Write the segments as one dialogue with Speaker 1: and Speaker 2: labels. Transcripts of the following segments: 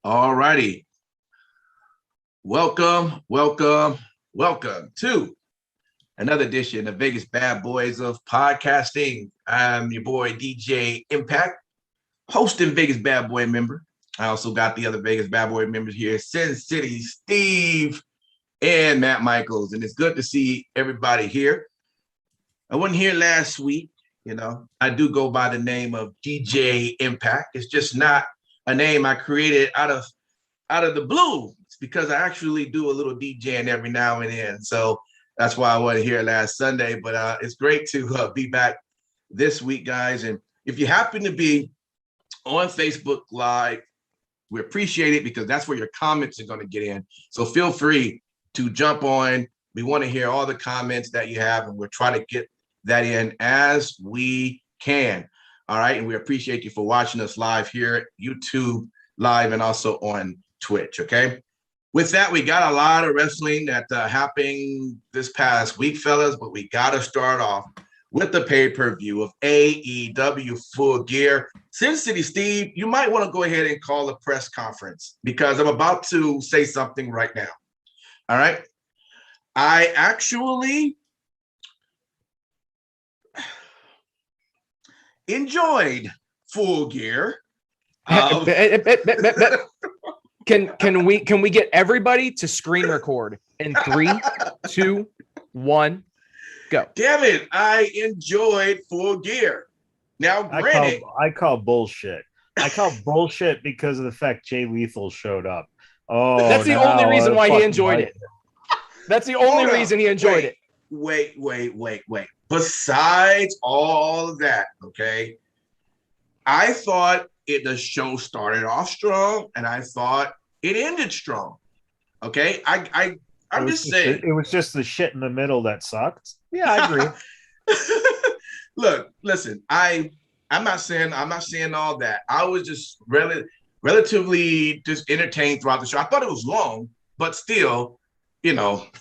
Speaker 1: All righty. Welcome to another edition of Vegas Bad Boys of Podcasting. I'm your boy, DJ Impact, host and Vegas Bad Boy member. I also got the other Vegas Bad Boy members here, Sin City Steve and Matt Michaels. And it's good to see everybody here. I wasn't here last week. I do go by the name of DJ Impact. It's just not a name I created out of the blue. It's because I actually do a little DJing every now and then. So that's why I wasn't here last Sunday. But it's great to be back this week, guys. And if you happen to be on Facebook Live, we appreciate it because that's where your comments are going to get in. So feel free to jump on. We want to hear all the comments that you have, and we'll try to get that in as we can. All right. And we appreciate you for watching us live here at YouTube Live and also on Twitch. Okay. With that, we got a lot of wrestling that happened this past week, fellas, but we got to start off with the pay-per-view of AEW Full Gear. Sin City Steve, you might want to go ahead and call a press conference because I'm about to say something right now. All right. I actually enjoyed Full Gear.
Speaker 2: Can we get everybody to screen record in 3, 2, 1, go?
Speaker 1: Damn it! I enjoyed Full Gear. Now, granted,
Speaker 3: I call bullshit. I call bullshit because of the fact Jay Lethal showed up. Oh,
Speaker 2: that's the only reason why he enjoyed it. That's the only reason he enjoyed it.
Speaker 1: Wait. Besides all of that, okay, I thought the show started off strong, and I thought it ended strong. Okay, I'm just saying
Speaker 3: it was just the shit in the middle that sucked. Yeah, I agree.
Speaker 1: Look, listen, I'm not saying all that. I was just relatively just entertained throughout the show. I thought it was long, but still,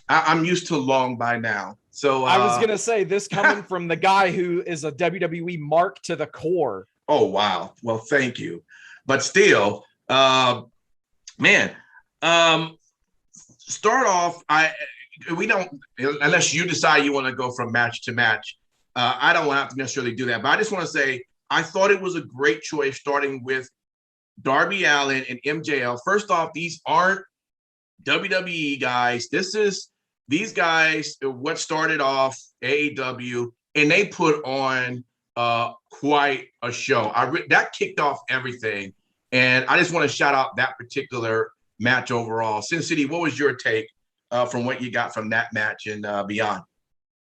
Speaker 1: I'm used to long by now. So
Speaker 2: I was gonna say this coming from the guy who is a WWE mark to the core.
Speaker 1: Oh wow! Well, thank you, but still, man. Start off. We don't unless you decide you want to go from match to match. I don't have to necessarily do that, but I just want to say I thought it was a great choice starting with Darby Allin and MJF. First off, these aren't WWE guys. These guys what started off AEW, and they put on quite a show. That kicked off everything, and I just want to shout out that particular match overall. Sin City, what was your take from what you got from that match and beyond?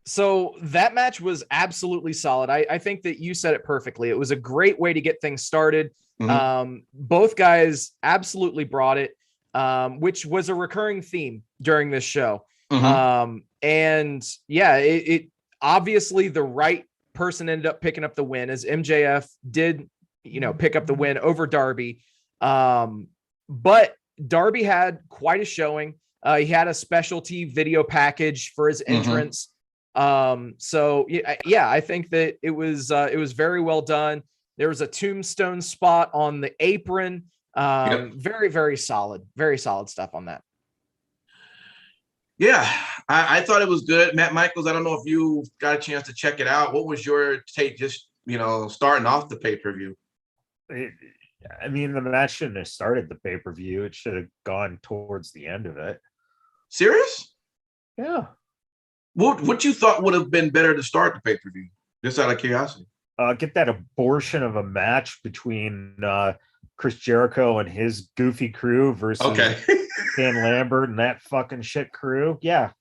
Speaker 2: So that match was absolutely solid. I think that you said it perfectly. It was a great way to get things started. Mm-hmm. Both guys absolutely brought it, which was a recurring theme during this show. Mm-hmm. And yeah, it obviously the right person ended up picking up the win, as MJF did, pick up the win over Darby. But Darby had quite a showing. He had a specialty video package for his entrance. So yeah, I think that it was very well done. There was a tombstone spot on the apron. Very, very solid stuff on that.
Speaker 1: Yeah, I thought it was good. Matt Michaels, I don't know if you got a chance to check it out. What was your take just, starting off the pay-per-view?
Speaker 3: I mean, the match shouldn't have started the pay-per-view. It should have gone towards the end of it.
Speaker 1: Serious?
Speaker 3: Yeah.
Speaker 1: What you thought would have been better to start the pay-per-view? Just out of curiosity.
Speaker 3: Get that abortion of a match between Chris Jericho and his goofy crew versus Dan Lambert and that fucking shit crew. Yeah,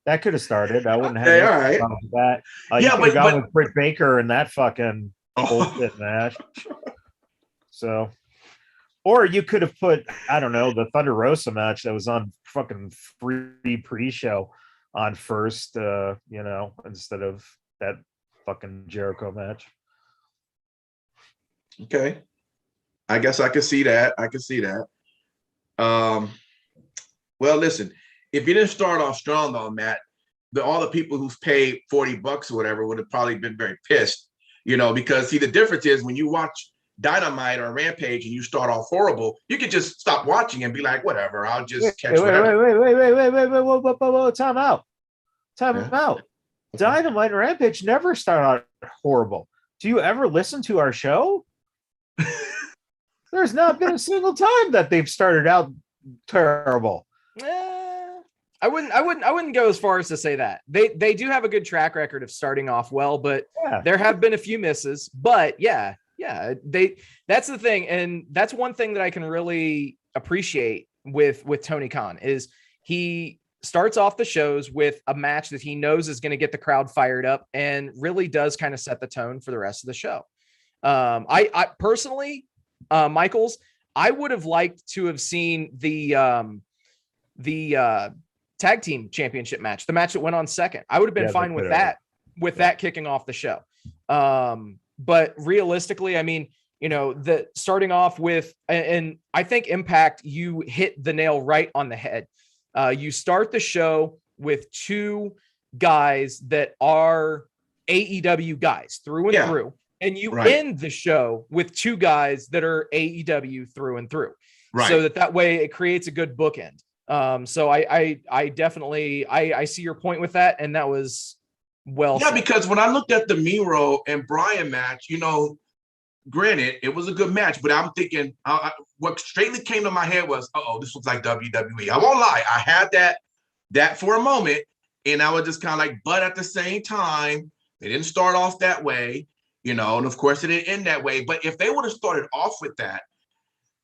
Speaker 3: that could have started. I wouldn't have
Speaker 1: right.
Speaker 3: that. Yeah, but gone with Britt Baker and that fucking bullshit match. So, or you could have put, I don't know, the Thunder Rosa match that was on fucking free pre-show on first, instead of that fucking Jericho match.
Speaker 1: Okay. I guess I could see that. Well, listen, if you didn't start off strong on that, all the people who's paid $40 or whatever would have probably been very pissed, because see, the difference is when you watch Dynamite or Rampage and you start off horrible, you could just stop watching and be like, whatever, I'll just catch whatever.
Speaker 3: Wait, time out. Dynamite and Rampage never start out horrible. Do you ever listen to our show? There's not been a single time that they've started out terrible.
Speaker 2: I wouldn't go as far as to say that. They do have a good track record of starting off well, but there have been a few misses. But that's the thing, and that's one thing that I can really appreciate with Tony Khan is he starts off the shows with a match that he knows is going to get the crowd fired up and really does kind of set the tone for the rest of the show. I personally, Michaels, I would have liked to have seen the tag team championship match, the match that went on second. I would have been fine with that kicking off the show. But realistically, I mean, the starting off with, and I think Impact, you hit the nail right on the head. You start the show with two guys that are AEW guys through and through, and you end the show with two guys that are AEW through and through. Right. So that way it creates a good bookend. So I definitely see your point with that, and that was well said.
Speaker 1: Because when I looked at the Miro and Bryan match, granted it was a good match, but I'm thinking what straightly came to my head was, this looks like WWE. I won't lie, I had that for a moment, and I was just kind of like, but at the same time, they didn't start off that way, and of course it didn't end that way. But if they would have started off with that,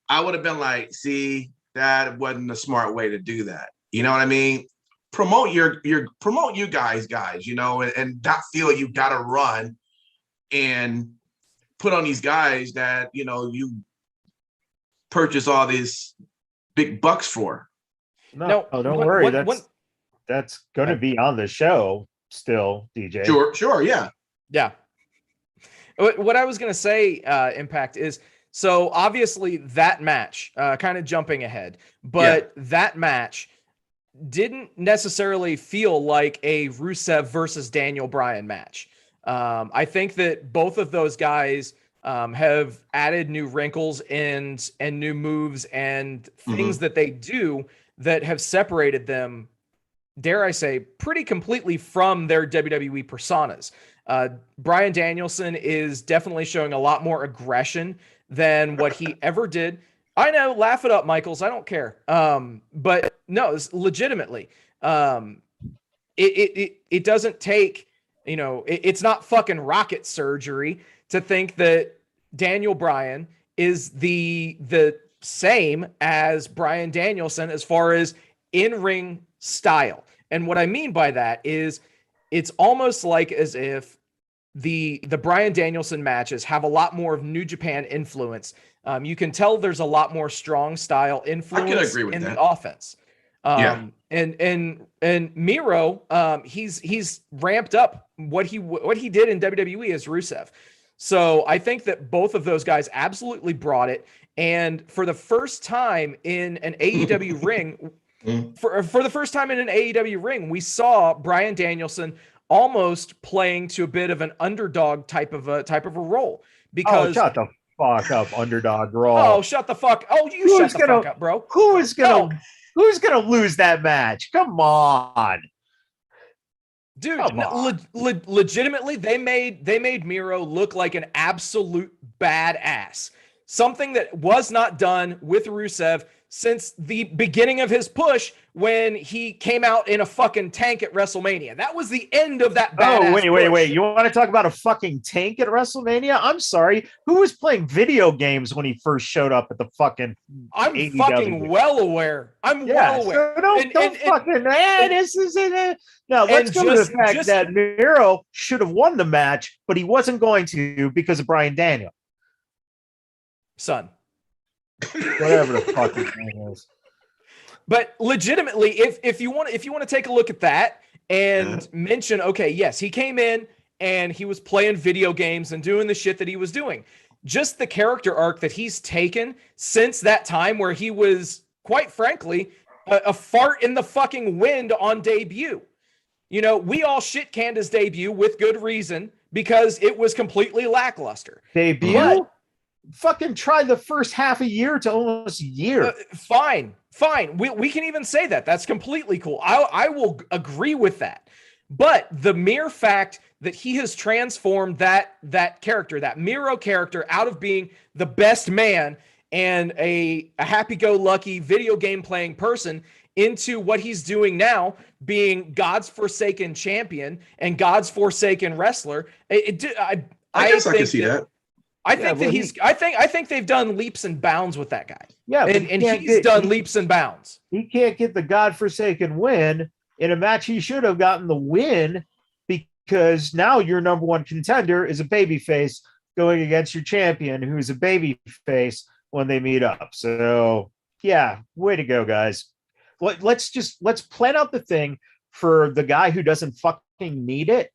Speaker 1: I would have been like, see, that wasn't a smart way to do that. You know what I mean? Promote you guys, and not feel you got to run and put on these guys that, you purchase all these big bucks for.
Speaker 3: No, don't worry. That's going to be on the show still, DJ.
Speaker 1: Sure. Yeah.
Speaker 2: What I was going to say, Impact, is, so obviously that match, kind of jumping ahead, but that match didn't necessarily feel like a Rusev versus Daniel Bryan match. I think that both of those guys have added new wrinkles and new moves and things that they do that have separated them, dare I say, pretty completely from their WWE personas. Bryan Danielson is definitely showing a lot more aggression than what he ever did. I know, laugh it up, Michaels. I don't care. But no, it's legitimately. It doesn't take, it's not fucking rocket surgery to think that Daniel Bryan is the same as Bryan Danielson as far as in-ring style. And what I mean by that is it's almost like as if the Bryan Danielson matches have a lot more of New Japan influence. You can tell there's a lot more strong style influence in the offense. And Miro, he's ramped up what he did in WWE as Rusev. So I think that both of those guys absolutely brought it. And for the first time in an AEW ring, for the first time in an AEW ring, we saw Bryan Danielson almost playing to a bit of an underdog type of a role. Because
Speaker 3: shut the fuck up, underdog role.
Speaker 2: Oh, shut the fuck. Oh, you shut the fuck up, bro.
Speaker 3: Who's gonna lose that match? Come on.
Speaker 2: Dude, legitimately, they made Miro look like an absolute badass. Something that was not done with Rusev since the beginning of his push when he came out in a fucking tank at WrestleMania. That was the end of that badass
Speaker 3: wait. You want to talk about a fucking tank at WrestleMania? I'm sorry. Who was playing video games when he first showed up at the fucking
Speaker 2: I'm AEW? Fucking well aware. Well aware.
Speaker 3: So don't fucking this is it. Now let's go to the fact that Miro should have won the match, but he wasn't going to because of Bryan Daniel.
Speaker 2: Son.
Speaker 3: Whatever the fuck his name is.
Speaker 2: But legitimately, if you want to take a look at that and mention, okay, yes, he came in and he was playing video games and doing the shit that he was doing. Just the character arc that he's taken since that time where he was, quite frankly, a fart in the fucking wind on debut. We all shit-canned his debut with good reason because it was completely lackluster.
Speaker 3: Debut? fucking try the first half a year to almost a year.
Speaker 2: Fine. We can even say that. That's completely cool. I will agree with that. But the mere fact that he has transformed that character, that Miro character, out of being the best man and a happy-go-lucky video game playing person into what he's doing now, being God's forsaken champion and God's forsaken wrestler.
Speaker 1: I guess I can see that.
Speaker 2: I think they've done leaps and bounds with that guy.
Speaker 3: Yeah,
Speaker 2: and he's done leaps and bounds.
Speaker 3: He can't get the godforsaken win in a match. He should have gotten the win because now your number one contender is a babyface going against your champion, who's a babyface when they meet up. So yeah, way to go, guys. Let's plan out the thing for the guy who doesn't fucking need it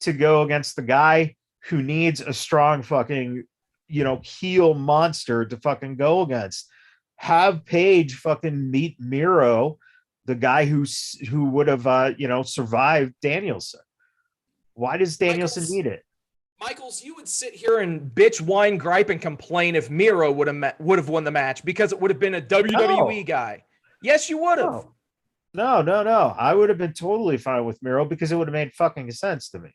Speaker 3: to go against the guy who needs a strong fucking, heel monster to fucking go against. Have Paige fucking meet Miro, the guy who would have, survived Danielson. Why does Danielson need it?
Speaker 2: Michaels, you would sit here and bitch, whine, gripe, and complain if Miro would have won the match because it would have been a WWE guy. Yes, you would have.
Speaker 3: No. I would have been totally fine with Miro because it would have made fucking sense to me.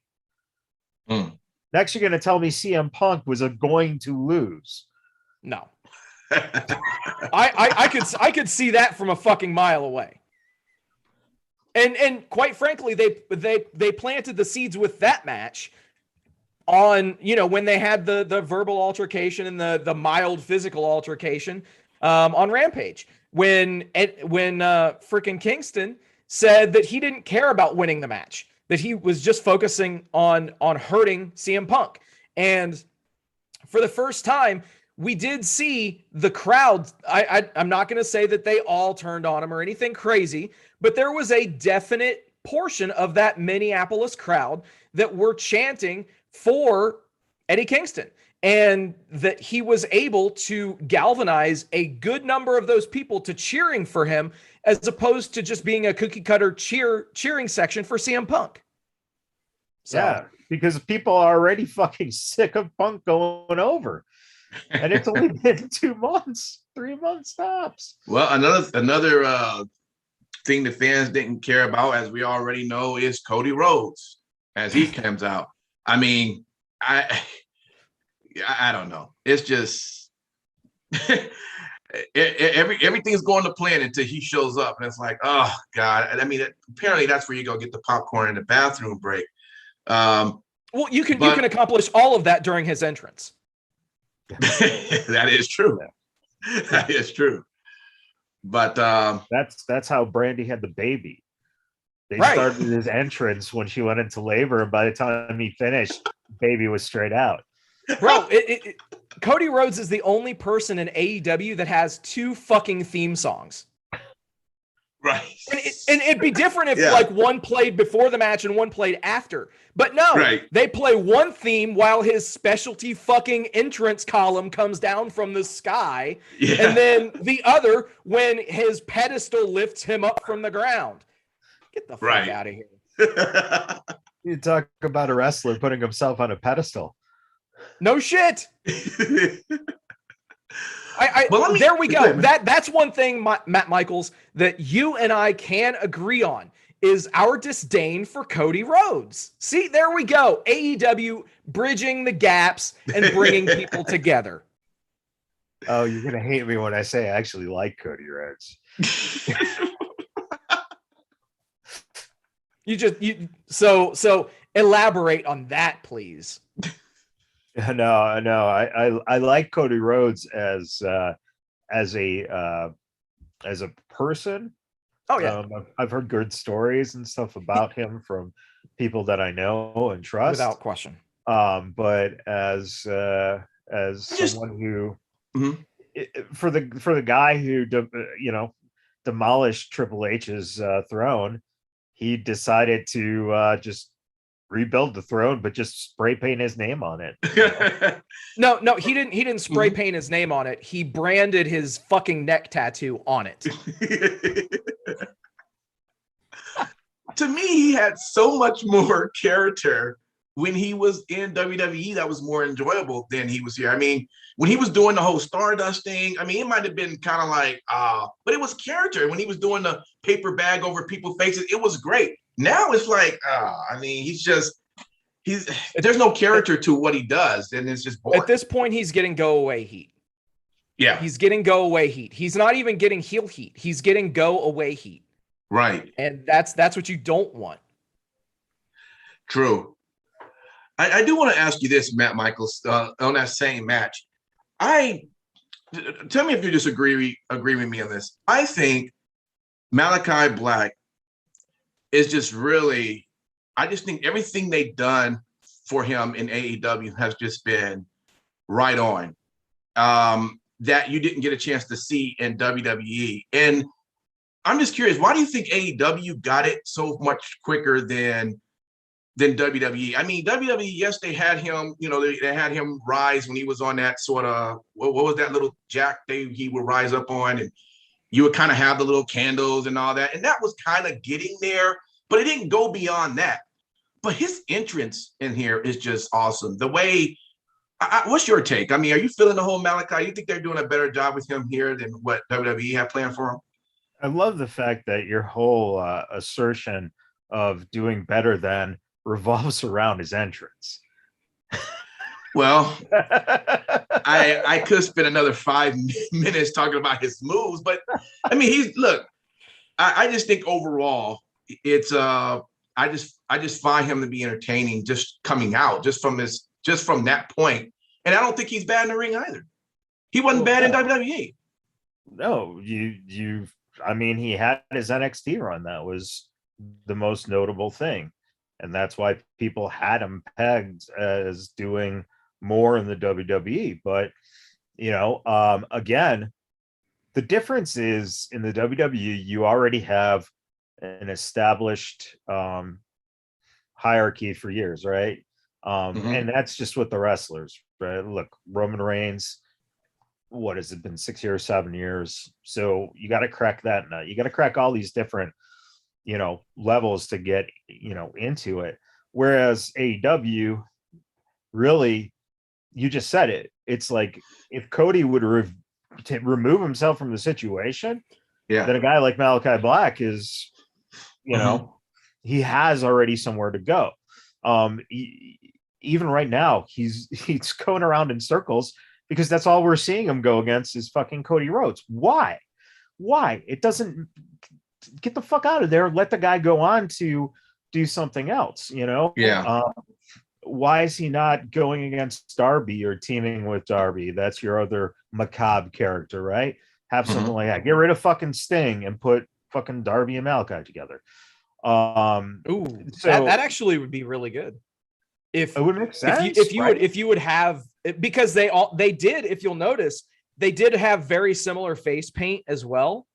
Speaker 3: Next, you're going to tell me CM Punk was going to lose.
Speaker 2: No. I could see that from a fucking mile away. And quite frankly, they planted the seeds with that match on, when they had the verbal altercation and the mild physical altercation on Rampage. When freaking Kingston said that he didn't care about winning the match, that he was just focusing on hurting CM Punk. And for the first time, we did see the crowd. I'm not going to say that they all turned on him or anything crazy, but there was a definite portion of that Minneapolis crowd that were chanting for Eddie Kingston, and that he was able to galvanize a good number of those people to cheering for him, as opposed to just being a cookie cutter cheering section for CM Punk. So.
Speaker 3: Yeah, because people are already fucking sick of Punk going over. And it's only been 2 months, 3 months tops.
Speaker 1: Well, another thing the fans didn't care about, as we already know, is Cody Rhodes as he comes out. I mean, I don't know. It's just everything's going to plan until he shows up, and it's like, oh God. I mean, apparently that's where you go get the popcorn in the bathroom break.
Speaker 2: Well, you can accomplish all of that during his entrance.
Speaker 1: That is true. That is true. But
Speaker 3: that's how Brandy had the baby. They started his entrance when she went into labor, and by the time he finished, baby was straight out.
Speaker 2: Bro, Cody Rhodes is the only person in AEW that has 2 fucking theme songs.
Speaker 1: Right.
Speaker 2: And it'd be different if one played before the match and one played after. But no, they play one theme while his specialty fucking entrance column comes down from the sky. Yeah. And then the other when his pedestal lifts him up from the ground. Get the fuck out of here.
Speaker 3: You talk about a wrestler putting himself on a pedestal.
Speaker 2: No shit. There we go. That's one thing, Matt Michaels, that you and I can agree on, is our disdain for Cody Rhodes. See, there we go. AEW bridging the gaps and bringing people together.
Speaker 3: Oh, you're going to hate me when I say I actually like Cody Rhodes.
Speaker 2: So elaborate on that, please.
Speaker 3: No, I like Cody Rhodes as a person.
Speaker 2: Oh yeah,
Speaker 3: I've heard good stories and stuff about him from people that I know and trust,
Speaker 2: without question.
Speaker 3: But as someone who, for the guy who demolished Triple H's throne, he decided to just rebuild the throne, but just spray paint his name on it.
Speaker 2: No, he didn't spray paint his name on it. He branded his fucking neck tattoo on it.
Speaker 1: To me, he had so much more character when he was in WWE that was more enjoyable than he was here. I mean, when he was doing the whole Stardust thing, I mean, it might have been kind of like, but it was character. When he was doing the paper bag over people's faces, it was great. Now it's like, I mean, there's no character to what he does, and it's just boring.
Speaker 2: At this point, he's getting go away heat.
Speaker 1: Yeah.
Speaker 2: He's getting go away heat. He's not even getting heel heat. He's getting go away heat.
Speaker 1: Right.
Speaker 2: And that's what you don't want.
Speaker 1: True. I do want to ask you this, Matt Michaels, on that same match. Tell me if you disagree with me on this. I think Malachi Black is just really, I just think everything they've done for him in AEW has just been right on. That you didn't get a chance to see in WWE. And I'm just curious, why do you think AEW got it so much quicker than WWE? I mean, WWE, yes, they had him, they had him rise when he was on that sort of, what was that little jack he would rise up on, and you would kind of have the little candles and all that. And that was kind of getting there, but it didn't go beyond that. But his entrance in here is just awesome. The way, what's your take? I mean, are you feeling the whole Malachi? You think they're doing a better job with him here than what WWE had planned for him?
Speaker 3: I love the fact that your whole assertion of doing better than revolves around his entrance.
Speaker 1: Well, I could spend another 5 minutes talking about his moves, but I mean, I just think overall it's I just find him to be entertaining just coming out just from that point. And I don't think he's bad in the ring either. He wasn't bad in WWE.
Speaker 3: No, I mean, he had his NXT run. That was the most notable thing. And that's why people had him pegged as doing more in the WWE. But, again, the difference is in the WWE, you already have an established hierarchy for years, right? And that's just with the wrestlers, right? Look, Roman Reigns, what has it been, 6 years, 7 years? So you got to crack that nut. You got to crack all these different, levels to get, into it. Whereas AEW, really, you just said it. It's like if Cody would remove himself from the situation, then a guy like Malachi Black is, he has already somewhere to go. Even right now, he's going around in circles because that's all we're seeing him go against is fucking Cody Rhodes. Why? It doesn't get the fuck out of there. Let the guy go on to do something else,
Speaker 1: Yeah.
Speaker 3: Why is he not going against Darby or teaming with Darby? That's your other macabre character, right? Have something like that. Get rid of fucking Sting and put fucking Darby and Malachi together.
Speaker 2: That actually would be really good. If
Speaker 3: it would make sense.
Speaker 2: If you would have, because they did, if you'll notice, they did have very similar face paint as well.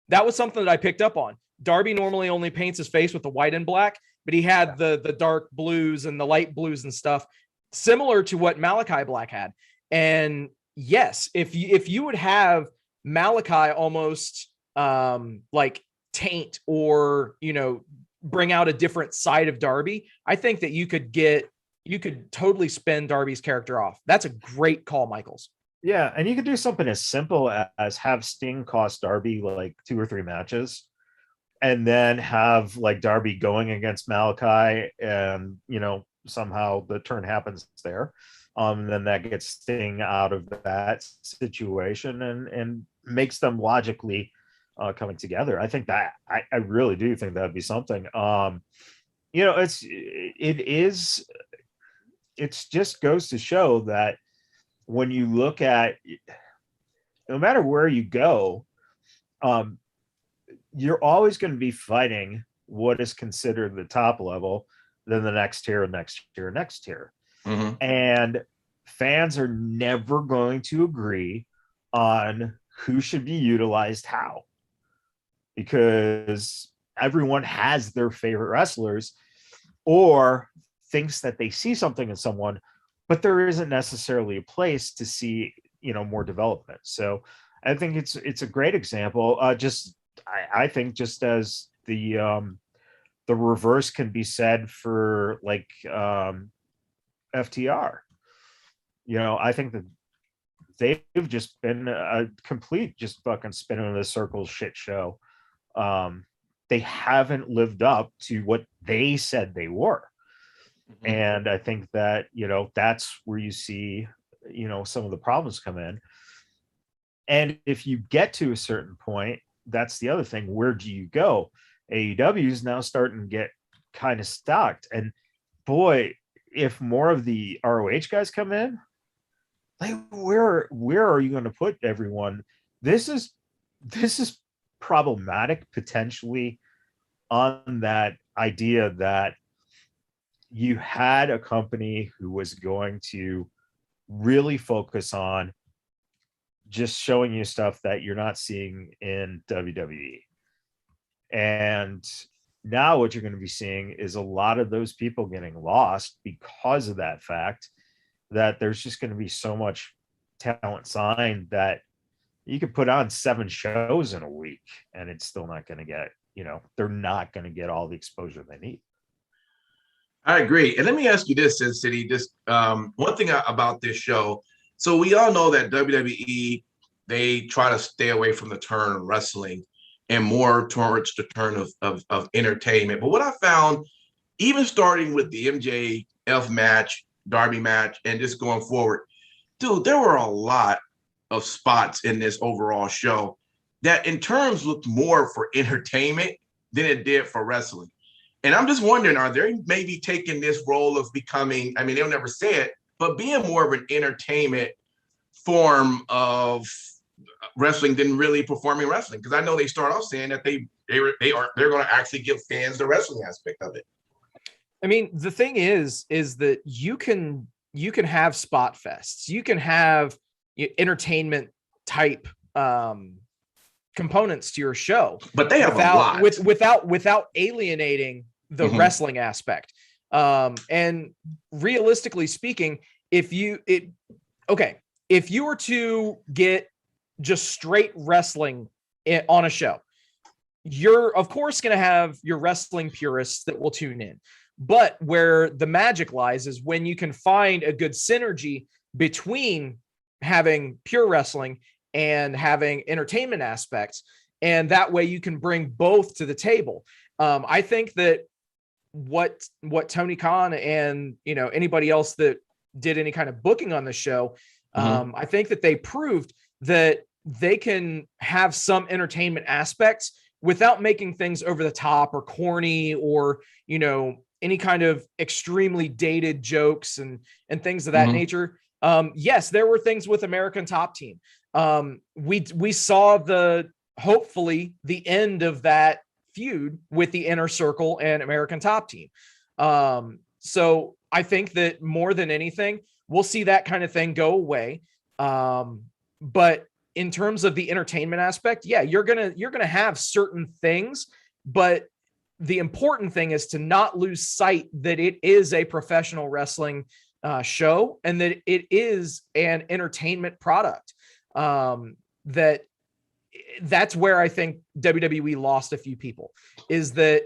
Speaker 2: That was something that I picked up on. Darby normally only paints his face with the white and black, but he had the dark blues and the light blues and stuff similar to what Malachi Black had. And yes, if you would have Malachi almost like taint or, bring out a different side of Darby, I think that you could totally spin Darby's character off. That's a great call, Michaels.
Speaker 3: Yeah, and you could do something as simple as have Sting cost Darby like 2 or 3 matches, and then have like Darby going against Malachi, and somehow the turn happens there. And then that gets Sting out of that situation and makes them logically coming together. I think that I really do think that'd be something. It's just goes to show that when you look at, no matter where you go, you're always going to be fighting what is considered the top level, then the next tier, next tier, next tier. And fans are never going to agree on who should be utilized how, because everyone has their favorite wrestlers or thinks that they see something in someone, but there isn't necessarily a place to see, more development. So I think it's a great example. I think just as the reverse can be said for like FTR. You know, I think that they've just been a complete just fucking spinning in the circles shit show. They haven't lived up to what they said they were. Mm-hmm. And I think that, you know, that's where you see, you know, some of the problems come in. And if you get to a certain point, that's the other thing. Where do you go? AEW is now starting to get kind of stocked. And boy, if more of the ROH guys come in, like where are you going to put everyone? This is problematic potentially on that idea that you had a company who was going to really focus on just showing you stuff that you're not seeing in WWE. And now what you're going to be seeing is a lot of those people getting lost because of that fact that there's just going to be so much talent signed that you could put on 7 shows in a week and it's still not going to get, you know, they're not going to get all the exposure they need.
Speaker 1: I agree. And let me ask you this, Sin City, just one thing about this show. So we all know that WWE, they try to stay away from the term wrestling and more towards the turn of entertainment. But what I found, even starting with the MJF match, Darby match, and just going forward, dude, there were a lot of spots in this overall show that in terms looked more for entertainment than it did for wrestling. And I'm just wondering, are they maybe taking this role of becoming, I mean, they'll never say it, but being more of an entertainment form of wrestling than really performing wrestling? Because I know they start off saying that they're going to actually give fans the wrestling aspect of it.
Speaker 2: I mean, the thing is that you can have spot fests, you can have entertainment type components to your show,
Speaker 1: but they have a lot
Speaker 2: without alienating the wrestling aspect. And realistically speaking, if you were to get just straight wrestling on a show, you're of course going to have your wrestling purists that will tune in. But where the magic lies is when you can find a good synergy between having pure wrestling and having entertainment aspects. And that way you can bring both to the table. I think that what Tony Khan and, you know, anybody else that did any kind of booking on the show, I think that they proved that they can have some entertainment aspects without making things over the top or corny or, you know, any kind of extremely dated jokes and things of that nature. Yes, there were things with American Top Team. We saw hopefully the end of that feud with the Inner Circle and American Top Team. So I think that more than anything, we'll see that kind of thing go away. But in terms of the entertainment aspect, yeah, you're gonna have certain things, but the important thing is to not lose sight that it is a professional wrestling show and that it is an entertainment product. That's where I think WWE lost a few people, is that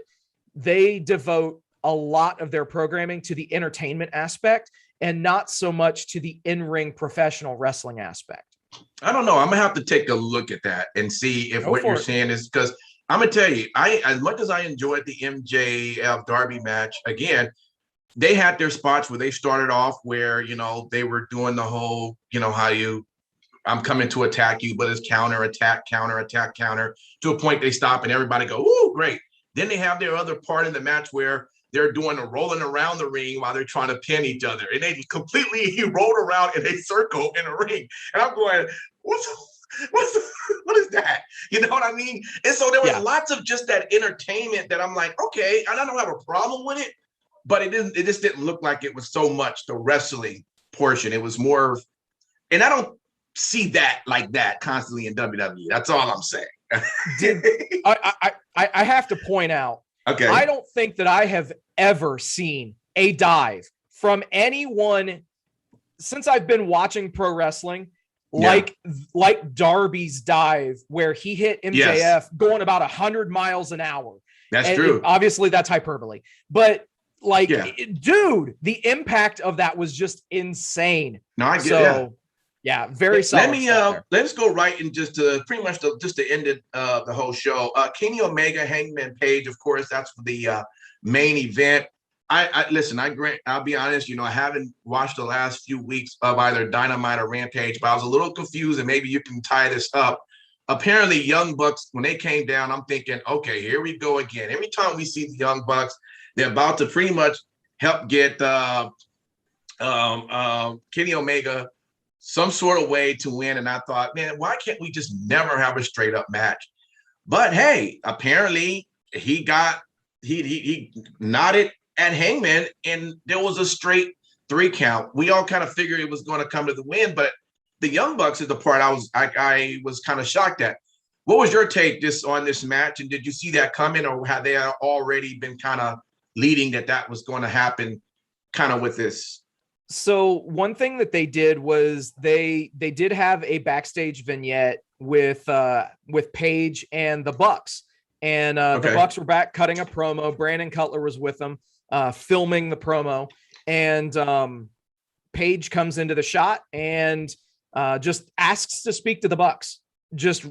Speaker 2: they devote a lot of their programming to the entertainment aspect and not so much to the in-ring professional wrestling aspect.
Speaker 1: I don't know. I'm gonna have to take a look at that and see if what you're saying is, because I'm gonna tell you, as much as I enjoyed the MJF Darby match, again, they had their spots where they started off where, you know, they were doing the whole, you know, I'm coming to attack you, but it's counter attack, to a point they stop and everybody go, ooh, great. Then they have their other part in the match where they're doing the rolling around the ring while they're trying to pin each other. And they completely rolled around in a circle in a ring. And I'm going, what is that? You know what I mean? And so there was lots of just that entertainment that I'm like, okay, and I don't have a problem with it, but it just didn't look like it was so much the wrestling portion. It was more, and I don't see that like that constantly in WWE. That's all I'm saying.
Speaker 2: I have to point out, okay, I don't think that I have ever seen a dive from anyone since I've been watching pro wrestling like Darby's dive where he hit MJF going about 100 miles an hour.
Speaker 1: That's true.
Speaker 2: Obviously that's hyperbole, but Like, dude, the impact of that was just insane.
Speaker 1: No, I get it.
Speaker 2: Yeah, very solid.
Speaker 1: Let me let's go right in just to pretty much just to end it the whole show. Kenny Omega, Hangman Page, of course, that's the main event. I listen, I'll be honest, I haven't watched the last few weeks of either Dynamite or Rampage, but I was a little confused, and maybe you can tie this up. Apparently, Young Bucks, when they came down, I'm thinking, okay, here we go again. Every time we see the Young Bucks, they're about to pretty much help get Kenny Omega some sort of way to win. And I thought, man, why can't we just never have a straight up match? But hey, apparently he nodded at Hangman, and there was a straight 3 count. We all kind of figured it was going to come to the win, but the Young Bucks is the part I was kind of shocked at. What was your take on this match? And did you see that coming, or had they already been kind of leading that was going to happen kind of with this?
Speaker 2: So one thing that they did was they did have a backstage vignette with Paige and the Bucks, and the Bucks were back cutting a promo. Brandon Cutler was with them, filming the promo, and Paige comes into the shot and just asks to speak to the Bucks, just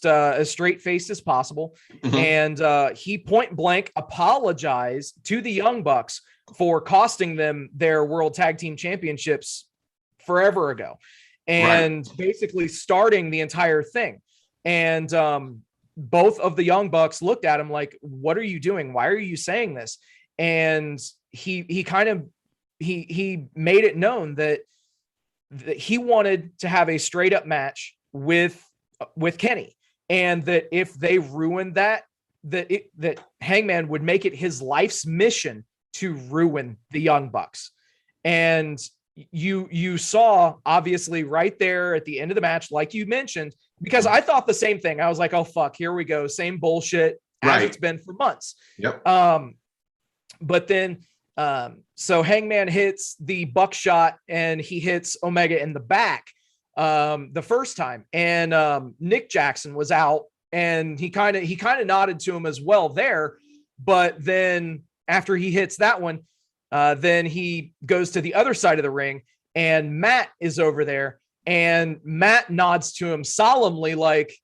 Speaker 2: as straight faced as possible. Mm-hmm. And he point blank apologized to the Young Bucks for costing them their World Tag Team Championships forever ago, and basically starting the entire thing. And both of the Young Bucks looked at him like, what are you doing? Why are you saying this? And he made it known that he wanted to have a straight up match with Kenny, and that if they ruined that Hangman would make it his life's mission to ruin the Young Bucks. And you saw obviously right there at the end of the match, like you mentioned, because I thought the same thing. I was like, oh fuck, here we go. Same bullshit as it's been for months.
Speaker 1: Yep.
Speaker 2: But then, so Hangman hits the buckshot and he hits Omega in the back the first time. And Nick Jackson was out, and he kind of nodded to him as well there. But then after he hits that one, then he goes to the other side of the ring, and Matt is over there, and Matt nods to him solemnly like,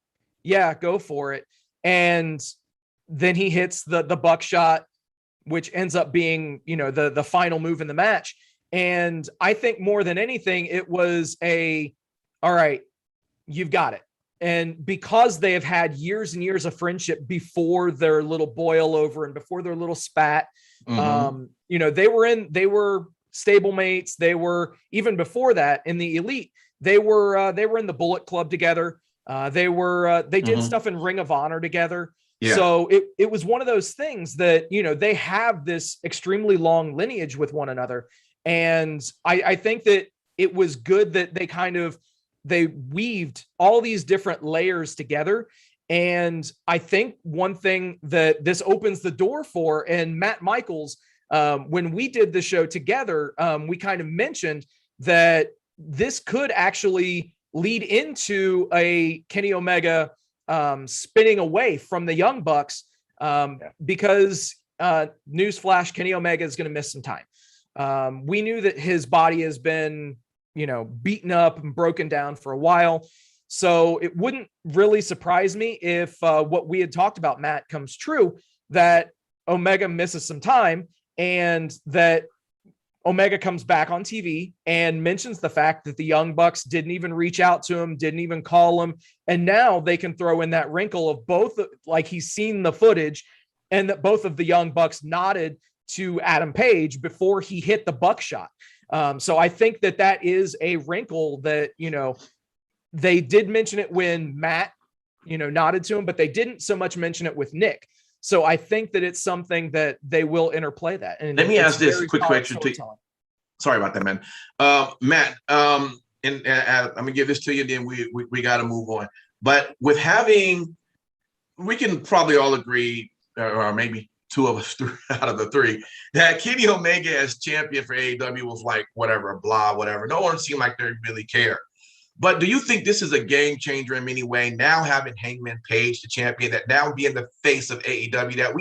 Speaker 2: yeah, go for it. And then he hits the buckshot, which ends up being, the final move in the match. And I think more than anything, it was all right, you've got it. And because they have had years and years of friendship before their little boil over and before their little spat, they were stablemates. They were, even before that in the Elite, they were in the Bullet Club together. They did stuff in Ring of Honor together. Yeah. So it was one of those things that, they have this extremely long lineage with one another. And I think that it was good that they weaved all these different layers together. And I think one thing that this opens the door for, and Matt Michaels, when we did the show together, we kind of mentioned that this could actually lead into a Kenny Omega spinning away from the Young Bucks, because newsflash, Kenny Omega is going to miss some time. We knew that his body has been, beaten up and broken down for a while. So it wouldn't really surprise me if what we had talked about, Matt, comes true, that Omega misses some time, and that Omega comes back on TV and mentions the fact that the Young Bucks didn't even reach out to him, didn't even call him. And now they can throw in that wrinkle of both, like he's seen the footage, and that both of the Young Bucks nodded to Adam Page before he hit the buckshot. So I think that is a wrinkle that, they did mention it when Matt, nodded to him, but they didn't so much mention it with Nick. So I think that it's something that they will interplay that. And
Speaker 1: let me ask this quick question to you. Sorry about that, man. Matt, and I'm gonna give this to you, then we got to move on. But with we can probably all agree, or maybe two of us out of the three, that Kenny Omega as champion for AEW was like whatever, blah, whatever. No one seemed like they really care. But do you think this is a game changer in any way? Now having Hangman Page, the champion, that now being the face of AEW, that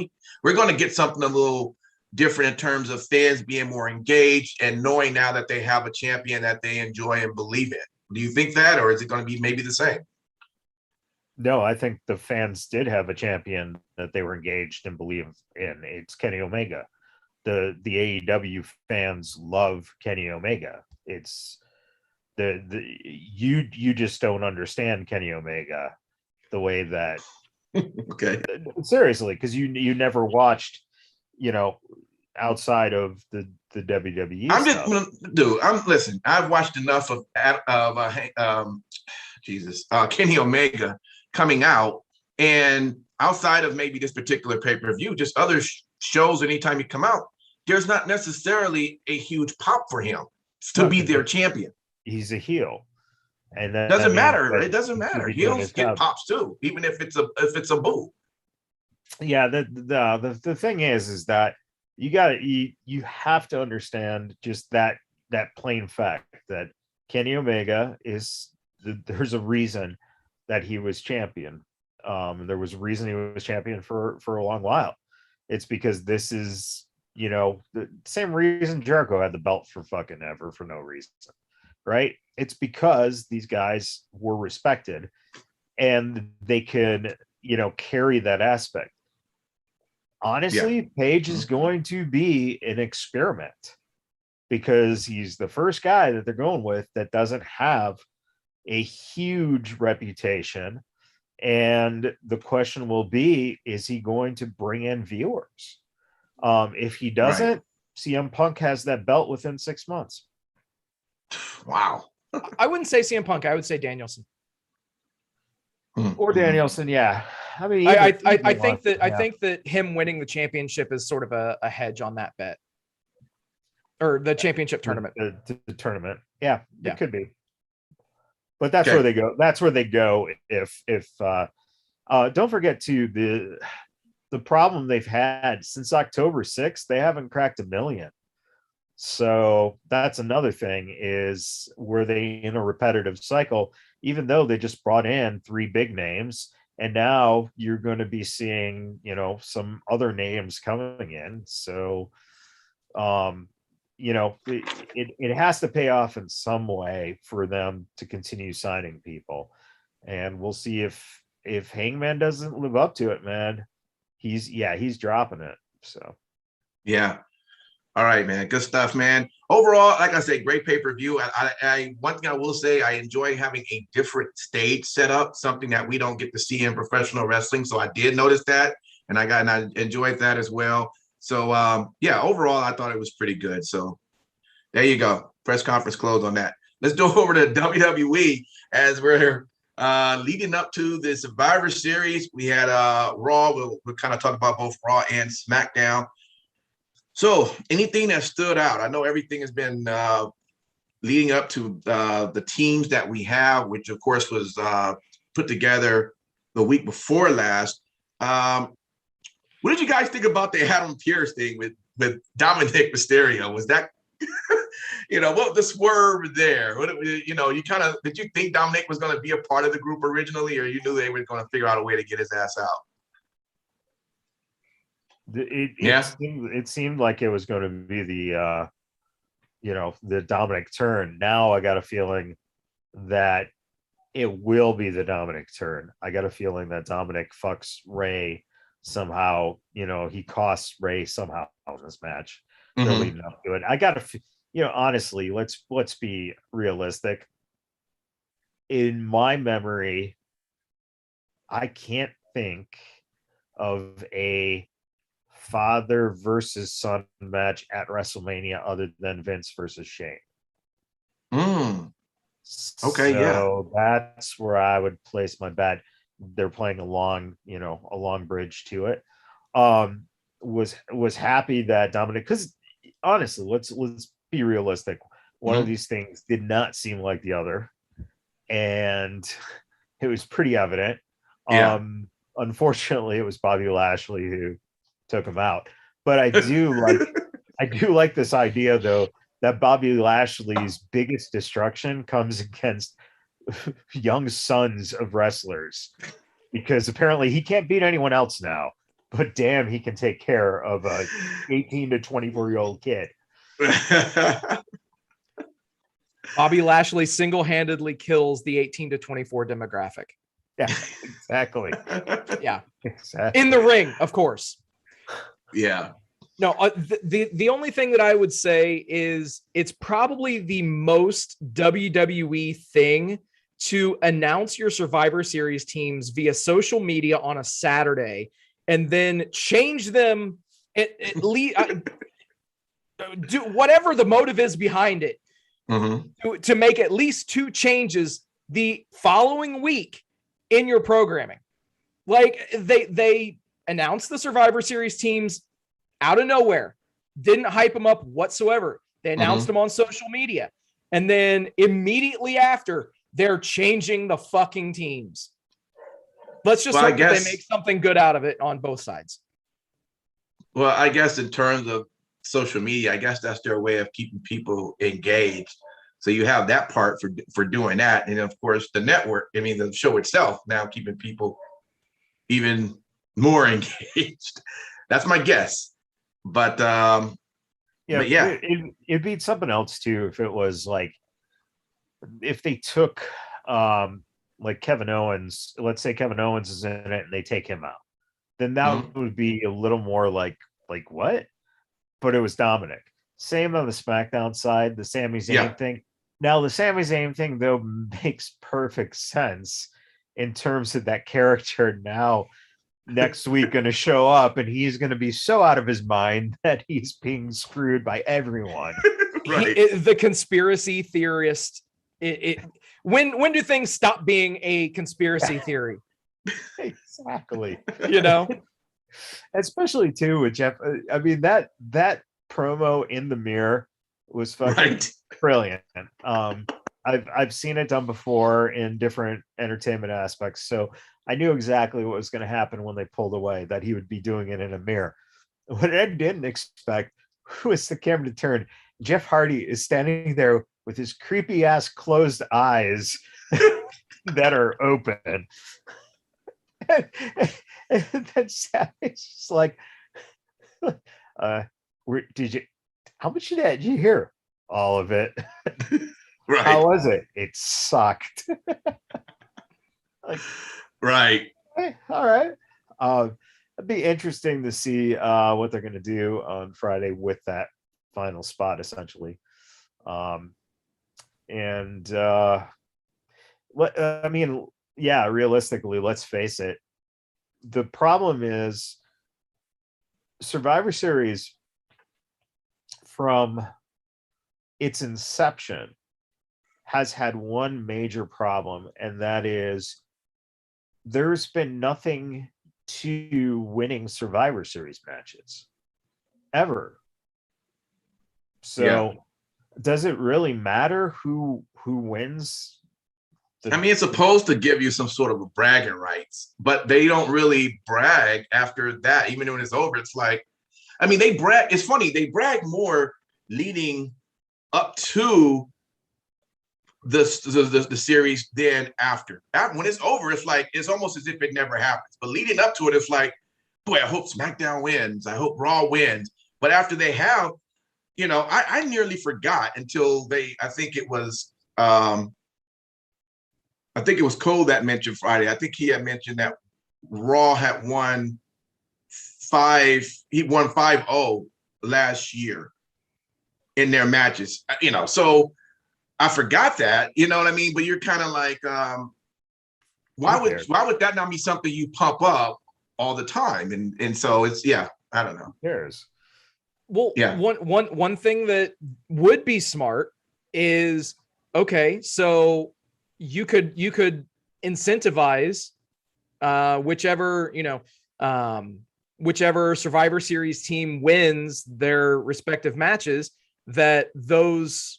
Speaker 1: we're going to get something a little different in terms of fans being more engaged and knowing now that they have a champion that they enjoy and believe in. Do you think that, or is it going to be maybe the same?
Speaker 3: No, I think the fans did have a champion that they were engaged and believe in. It's Kenny Omega. The AEW fans love Kenny Omega. It's you just don't understand Kenny Omega the way that
Speaker 1: Okay.
Speaker 3: Seriously, because you never watched, outside of the WWE
Speaker 1: I'm
Speaker 3: stuff.
Speaker 1: just, dude. Listen. I've watched enough of Kenny Omega coming out, and outside of maybe this particular pay-per-view, just other shows. Anytime you come out, there's not necessarily a huge pop for him to be their champion.
Speaker 3: He's a heel, and that
Speaker 1: doesn't matter. It doesn't matter. Heels get pops too, even if it's a boo.
Speaker 3: Yeah, the thing is that you have to understand just that plain fact that Kenny Omega there's a reason that he was champion. There was a reason he was champion for a long while. It's because this is, the same reason Jericho had the belt for fucking ever for no reason, right? It's because these guys were respected and they could, carry that aspect. Honestly, Page is going to be an experiment because he's the first guy that they're going with that doesn't have a huge reputation. And the question will be, is he going to bring in viewers? If he doesn't, CM Punk has that belt within 6 months.
Speaker 1: Wow.
Speaker 2: I wouldn't say CM Punk. I would say Danielson.
Speaker 3: Or Danielson, yeah. I mean,
Speaker 2: I think that him winning the championship is sort of a hedge on that bet, or the championship tournament.
Speaker 3: The tournament, yeah, it could be. But that's where they go. That's where they go. If don't forget too, the problem they've had since October 6th, they haven't cracked 1 million. So that's another thing, is were they in a repetitive cycle, even though they just brought in 3 big names, and now you're going to be seeing, some other names coming in. So, it has to pay off in some way for them to continue signing people. And we'll see if Hangman doesn't live up to it, man. He's dropping it. So,
Speaker 1: yeah. All right, man. Good stuff, man. Overall, like I said, great pay-per-view. One thing I will say, I enjoy having a different stage set up, something that we don't get to see in professional wrestling. So I did notice that, and I enjoyed that as well. So overall, I thought it was pretty good. So there you go. Press conference closed on that. Let's go over to WWE as we're leading up to the Survivor Series. We had Raw. We'll kind of talk about both Raw and SmackDown. So anything that stood out? I know everything has been leading up to the teams that we have, which of course was put together the week before last. What did you guys think about the Adam Pearce thing with Dominic Mysterio? Was that, what the swerve there? Did you think Dominic was going to be a part of the group originally, or you knew they were going to figure out a way to get his ass out?
Speaker 3: It seemed like it was going to be the Dominic turn. Now I got a feeling that it will be the Dominic turn. I got a feeling that Dominic fucks Ray somehow. He costs Ray somehow in this match. They're leading up to it. I got to, honestly, let's be realistic. In my memory, I can't think of a father versus son match at WrestleMania other than Vince versus Shane.
Speaker 1: Okay,
Speaker 3: so that's where I would place my bet. They're playing a long bridge to it. Was happy that Dominic, because honestly, let's be realistic. One of these things did not seem like the other, and it was pretty evident. Unfortunately, it was Bobby Lashley who took him out. But I do like this idea, though, that Bobby Lashley's biggest destruction comes against young sons of wrestlers, because apparently he can't beat anyone else now. but damn, he can take care of a 18 to 24-year-old kid.
Speaker 2: Bobby Lashley single-handedly kills the 18 to 24 demographic.
Speaker 3: Yeah, exactly.
Speaker 2: Yeah,
Speaker 3: exactly.
Speaker 2: in the ring, of course.
Speaker 1: Yeah.
Speaker 2: No, the only thing that I would say is it's probably the most WWE thing to announce your Survivor Series teams via social media on a Saturday and then change them at least do whatever the motive is behind it, to make at least 2 changes the following week in your programming. Like they announced the Survivor Series teams out of nowhere, didn't hype them up whatsoever. They announced them on social media. And then immediately after, they're changing the fucking teams. Let's just hope that they make something good out of it on both sides.
Speaker 1: Well, I guess in terms of social media, I guess that's their way of keeping people engaged. So you have that part for doing that. And of course, the network, I mean, the show itself now keeping people even more engaged. That's my guess. But yeah,
Speaker 3: it'd be something else too if it was like if they took like Kevin Owens. Let's say Kevin Owens is in it and they take him out, then that would be a little more like what? But it was Dominic. Same on the SmackDown side, the Sami Zayn thing. Now the Sami Zayn thing though makes perfect sense in terms of that character now. Next week going to show up and he's going to be so out of his mind that he's being screwed by everyone.
Speaker 1: Right.
Speaker 2: The conspiracy theorist. When do things stop being a conspiracy theory?
Speaker 3: Exactly.
Speaker 2: You know,
Speaker 3: especially too with Jeff. I mean that promo in the mirror was fucking brilliant. I've seen it done before in different entertainment aspects, so I knew exactly what was going to happen when they pulled away, that he would be doing it in a mirror. What I didn't expect was the camera to turn. Jeff Hardy is standing there with his creepy ass closed eyes that are open. And then Sammy's just like, how much of that did you hear? All of it.
Speaker 1: Right.
Speaker 3: How was it? It sucked. Like,
Speaker 1: right.
Speaker 3: Hey, all right. It'd be interesting to see what they're going to do on Friday with that final spot, essentially. Realistically, let's face it. The problem is Survivor Series from its inception has had one major problem, and that is there's been nothing to winning Survivor Series matches ever. So does it really matter who wins?
Speaker 1: I mean, it's supposed to give you some sort of a bragging rights, but they don't really brag after that. Even when it's over, it's like, I mean, they brag. It's funny. They brag more leading up to the series than after. When it's over, it's like, it's almost as if it never happens. But leading up to it, it's like, boy, I hope SmackDown wins. I hope Raw wins. But after they have, I nearly forgot until I think it was Cole that mentioned Friday. I think he had mentioned that Raw had won 5-0 last year in their matches, so I forgot that, you know what I mean? But you're kind of like, why would that not be something you pump up all the time? And so it's, I don't know.
Speaker 3: There's
Speaker 2: one thing that would be smart is, okay, so you could incentivize whichever Survivor Series team wins their respective matches, that those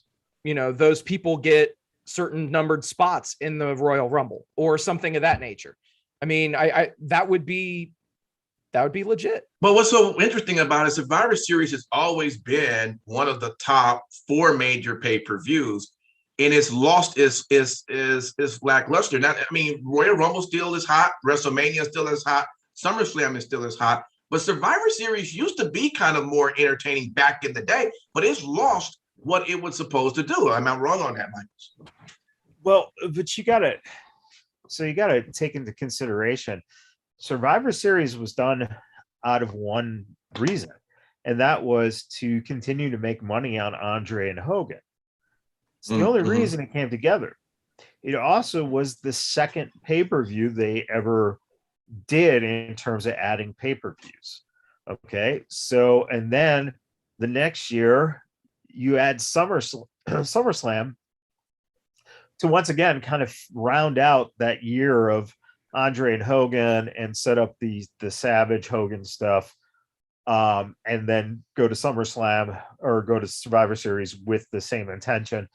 Speaker 2: people get certain numbered spots in the Royal Rumble or something of that nature. I mean, that would be legit.
Speaker 1: But what's so interesting about it, Survivor Series has always been one of the top 4 major pay-per-views, and it's lost its lackluster. Now, I mean, Royal Rumble still is hot, WrestleMania still is hot, SummerSlam is still as hot, But Survivor Series used to be kind of more entertaining back in the day, but it's lost what it was supposed to do. Am I wrong on that, Michael?
Speaker 3: Well, but you gotta take into consideration Survivor Series was done out of one reason, and that was to continue to make money on Andre and Hogan. It's the only reason it came together. It also was the second pay-per-view they ever did in terms of adding pay-per-views. Okay, so and then the next year you add SummerSlam to once again kind of round out that year of Andre and Hogan and set up the Savage Hogan stuff, and then go to SummerSlam or go to Survivor Series with the same intention.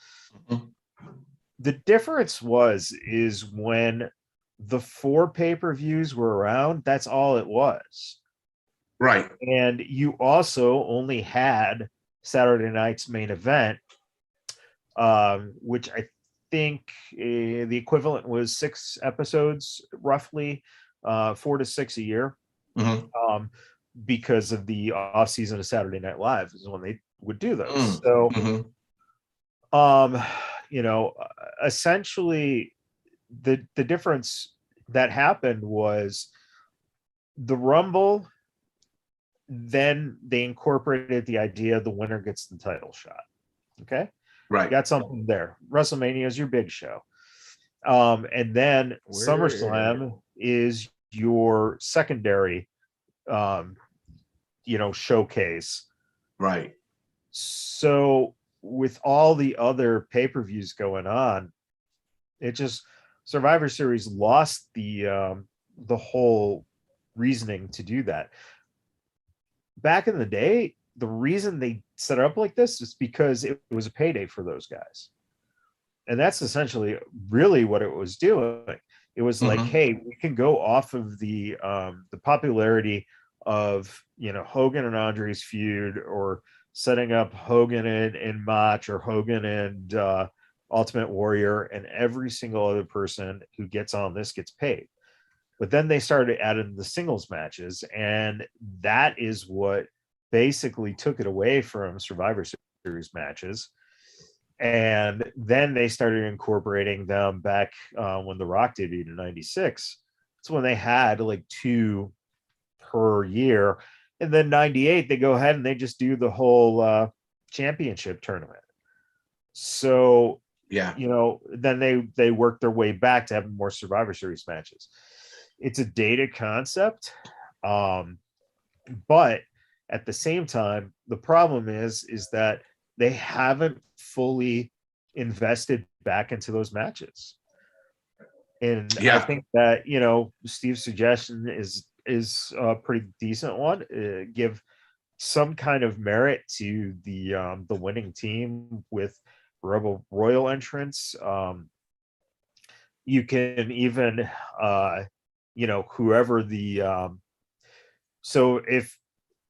Speaker 3: The difference is when the 4 pay-per-views were around, that's all it was.
Speaker 1: Right.
Speaker 3: And you also only had Saturday night's main event, which I think the equivalent was 6 episodes, roughly 4 to 6 a year, because of the off season of Saturday Night Live is when they would do those. So, you know, essentially the difference that happened was the Rumble. Then they incorporated the idea the winner gets the title shot. Okay.
Speaker 1: Right.
Speaker 3: Got something there. WrestleMania is your big show. And then SummerSlam is your secondary, you know, showcase.
Speaker 1: Right.
Speaker 3: So with all the other pay-per-views going on, it just Survivor Series lost the whole reasoning to do that. Back in the day, the reason they set it up like this is because it was a payday for those guys. And that's essentially really what it was doing. It was like, hey, we can go off of the popularity of, you know, Hogan and Andre's feud, or setting up Hogan and Mach, or Hogan and Ultimate Warrior, and every single other person who gets on this gets paid. But then they started adding the singles matches, and that is what basically took it away from Survivor Series matches. And then they started incorporating them back when The Rock debuted in '96. It's when they had like 2 per year. And then '98, they go ahead and they just do the whole championship tournament. So,
Speaker 1: yeah,
Speaker 3: you know, then they work their way back to having more Survivor Series matches. It's a dated concept, but at the same time, the problem is that they haven't fully invested back into those matches. And I think that, you know, Steve's suggestion is a pretty decent one. Give some kind of merit to the winning team with Rebel Royal entrance. You can even you know, whoever the so if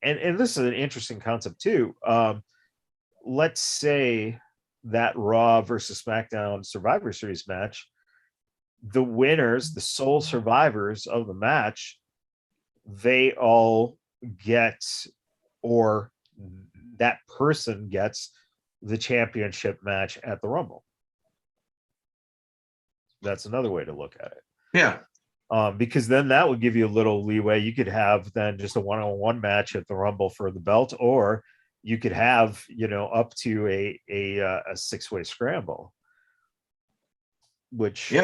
Speaker 3: and this is an interesting concept too. Let's say that Raw versus SmackDown Survivor Series match, the winners, the sole survivors of the match, they all get, or that person gets, the championship match at the Rumble. That's another way to look at it.
Speaker 1: Yeah.
Speaker 3: Because then that would give you a little leeway. You could have then just a one-on-one match at the Rumble for the belt, or you could have, you know, up to a 6-way scramble, which, you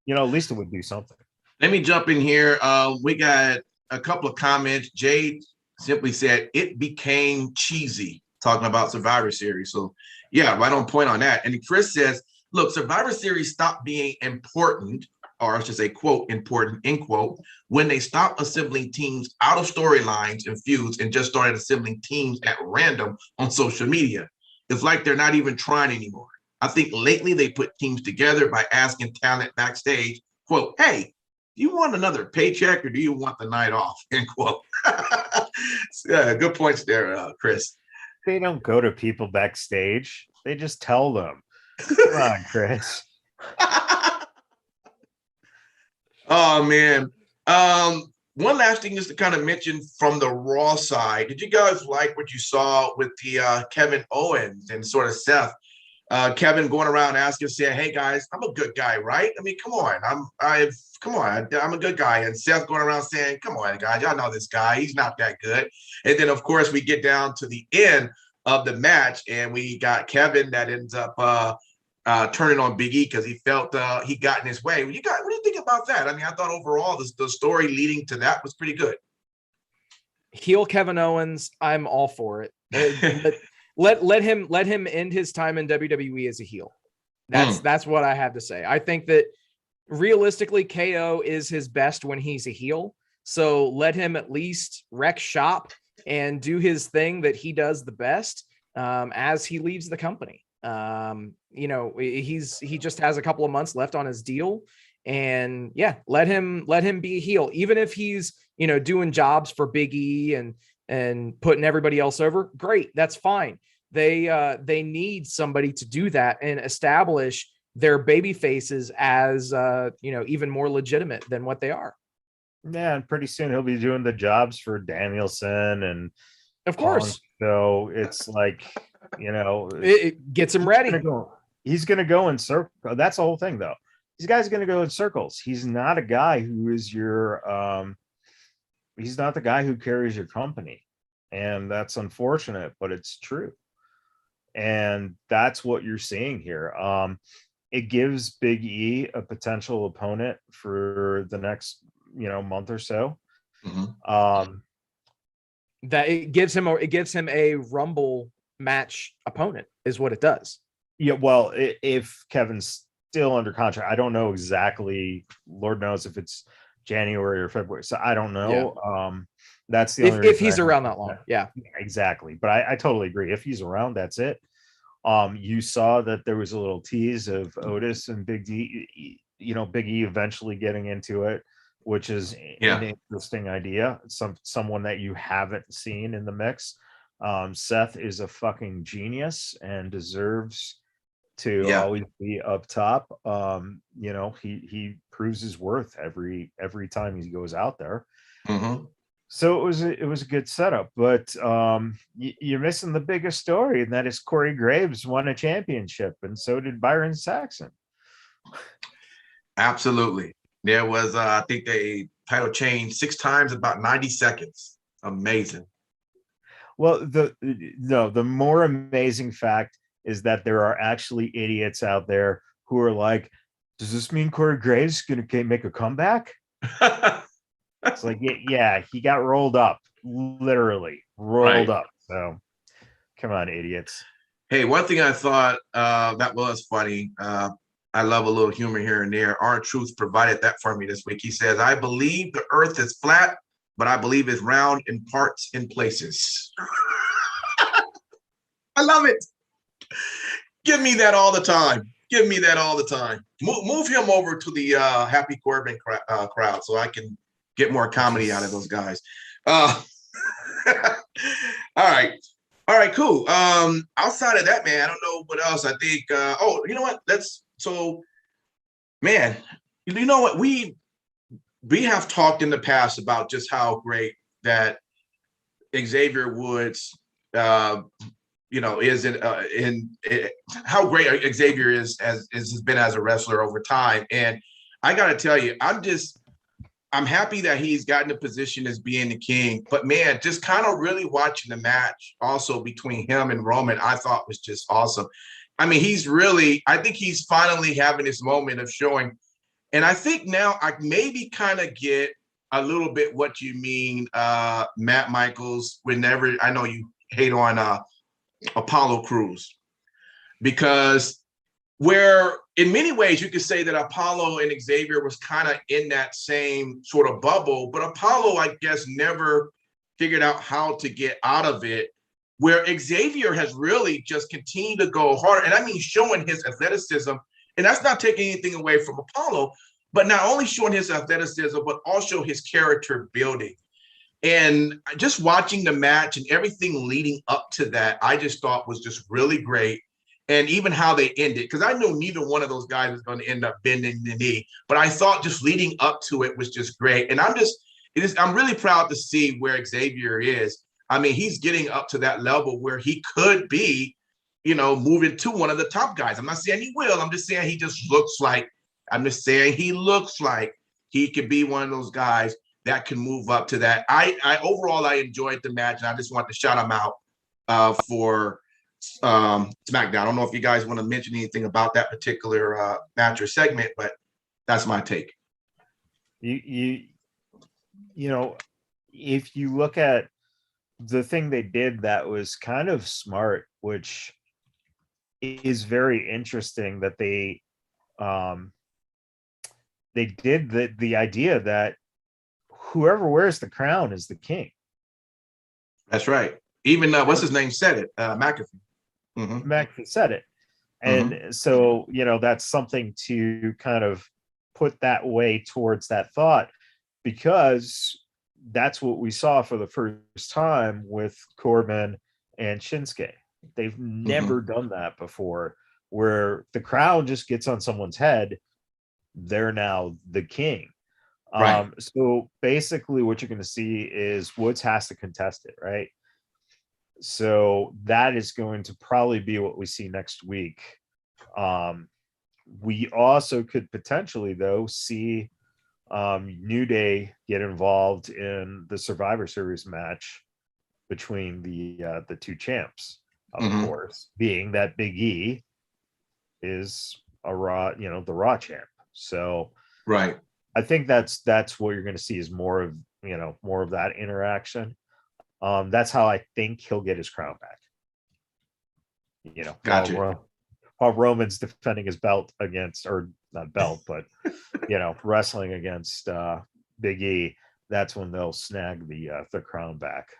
Speaker 3: know, at least it would do something.
Speaker 1: Let me jump in here. We got a couple of comments. Jade simply said it became cheesy, talking about Survivor Series. So yeah, right on point on that. And Chris says, look, Survivor Series stopped being important, or I should say, quote, important, end quote, when they stopped assembling teams out of storylines and feuds and just started assembling teams at random on social media. It's like they're not even trying anymore. I think lately they put teams together by asking talent backstage, quote, hey, do you want another paycheck or do you want the night off, end quote. Yeah, good points there, Chris.
Speaker 3: They don't go to people backstage. They just tell them. Come on, Chris.
Speaker 1: Oh man. one last thing just to kind of mention from the Raw side. Did you guys like what you saw with the Kevin Owens and sort of Seth? Kevin going around asking, saying, "Hey guys, I'm a good guy, right? I mean, come on, I'm a good guy." And Seth going around saying, "Come on, guys, y'all know this guy. He's not that good." And then, of course, we get down to the end of the match, and we got Kevin that ends up turning on Big E because he felt he got in his way. What do you think about that? I mean, I thought overall the story leading to that was pretty good.
Speaker 2: Heel Kevin Owens, I'm all for it. Let him end his time in WWE as a heel. That's what I have to say. I think that realistically, KO is his best when he's a heel. So let him at least wreck shop and do his thing that he does the best as he leaves the company. You know, he just has a couple of months left on his deal, and yeah, let him be a heel, even if he's, you know, doing jobs for Big E and putting everybody else over. Great, that's fine. They need somebody to do that and establish their baby faces as you know, even more legitimate than what they are.
Speaker 3: Yeah, and pretty soon he'll be doing the jobs for Danielson and
Speaker 2: of course.
Speaker 3: So it's like, you know,
Speaker 2: it gets him ready.
Speaker 3: He's gonna go in circles. That's the whole thing, though. These guys are gonna go in circles. He's not a guy who is your he's not the guy who carries your company. And that's unfortunate, but it's true. And that's what you're seeing here. It gives Big E a potential opponent for the next, you know, month or so.
Speaker 2: Mm-hmm. That it gives him a Rumble match opponent is what it does.
Speaker 3: Yeah, well, if Kevin's still under contract, I don't know exactly. Lord knows if it's January or February, so I don't know. Yeah. That's the only
Speaker 2: if he's around that long. Yeah,
Speaker 3: exactly. But I totally agree. If he's around, that's it. You saw that there was a little tease of Otis and Big D, you know, Big E eventually getting into it, which is an interesting idea. Someone that you haven't seen in the mix. Seth is a fucking genius and deserves to always be up top. You know, he proves his worth every time he goes out there. Mm-hmm. So it was a good setup, but you're missing the biggest story, and that is Corey Graves won a championship, and so did Byron Saxton.
Speaker 1: Absolutely. There was, I think the title changed 6 times, about 90 seconds. Amazing.
Speaker 3: Well, the more amazing fact is that there are actually idiots out there who are like, does this mean Corey Graves is going to make a comeback? It's like, yeah, he got rolled up, literally rolled up. So come on, idiots.
Speaker 1: Hey, one thing I thought that was funny. I love a little humor here and there. R-Truth provided that for me this week. He says, I believe the earth is flat, but I believe it's round in parts and places. I love it. Give me that all the time. Give me that all the time. Move him over to the Happy Corbin crowd so I can get more comedy out of those guys. All right, cool. Outside of that, man, I don't know what else. I think. You know what? Man, you know what? We have talked in the past about just how great that Xavier Woods, you know, is in how great Xavier is has been as a wrestler over time. And I got to tell you, I'm happy that he's gotten a position as being the king, but man, just kind of really watching the match also between him and Roman, I thought was just awesome. I mean, I think he's finally having this moment of showing. And I think now I maybe kind of get a little bit what you mean, Matt Michaels, whenever I know you hate on Apollo Crews, because where in many ways you could say that Apollo and Xavier was kind of in that same sort of bubble, but Apollo, I guess, never figured out how to get out of it, where Xavier has really just continued to go harder. And I mean, showing his athleticism, and that's not taking anything away from Apollo, but not only showing his athleticism, but also his character building. And just watching the match and everything leading up to that, I just thought was just really great. And even how they ended, because I knew neither one of those guys was going to end up bending the knee, but I thought just leading up to it was just great. And I'm really proud to see where Xavier is. I mean, he's getting up to that level where he could be, moving to one of the top guys. I'm not saying he will. I'm just saying he looks like he could be one of those guys that can move up to that. Overall, I enjoyed the match, and I just want to shout him out for SmackDown. I don't know if you guys want to mention anything about that particular match or segment, but that's my take.
Speaker 3: You know, if you look at the thing they did that was kind of smart, which is very interesting, that they did the idea that whoever wears the crown is the king.
Speaker 1: That's right. Even what's his name said it, McAfee. Mm-hmm.
Speaker 3: McAfee said it. And so, that's something to kind of put that way towards that thought, because that's what we saw for the first time with Corbin and Shinsuke. They've never done that before, where the crown just gets on someone's head. They're now the king. Right. So basically what you're going to see is Woods has to contest it, right? So that is going to probably be what we see next week. We also could potentially, though, see New Day get involved in the Survivor Series match between the two champs, of course, being that Big E is a Raw, the Raw champ. So
Speaker 1: right.
Speaker 3: I think that's what you're going to see is more of that interaction. That's how I think he'll get his crown back.
Speaker 1: Gotcha.
Speaker 3: While Roman's defending his belt against, or not belt, but wrestling against Big E, that's when they'll snag the crown back.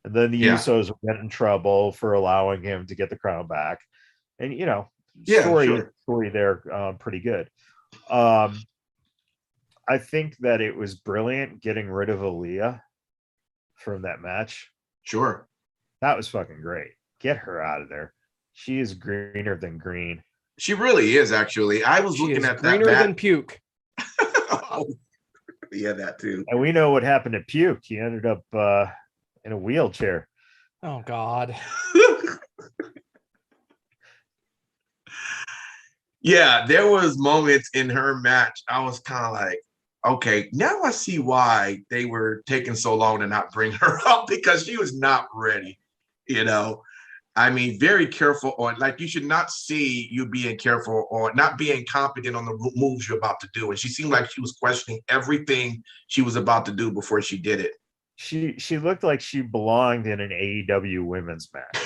Speaker 3: And then the Usos will get in trouble for allowing him to get the crown back. And story there, pretty good. I think that it was brilliant getting rid of Aaliyah from that match.
Speaker 1: Sure.
Speaker 3: That was fucking great. Get her out of there. She is greener than green.
Speaker 1: She really is, actually. I was looking at that.
Speaker 2: Greener than puke.
Speaker 1: Yeah, that too.
Speaker 3: And we know what happened to Puke. He ended up in a wheelchair.
Speaker 2: Oh, God.
Speaker 1: Yeah, there was moments in her match. I was kind of like, okay, now I see why they were taking so long to not bring her up, because she was not ready. I mean, very careful on, like, you should not see you being careful or not being confident on the moves you're about to do. And she seemed like she was questioning everything she was about to do before she did it.
Speaker 3: She looked like she belonged in an AEW women's match.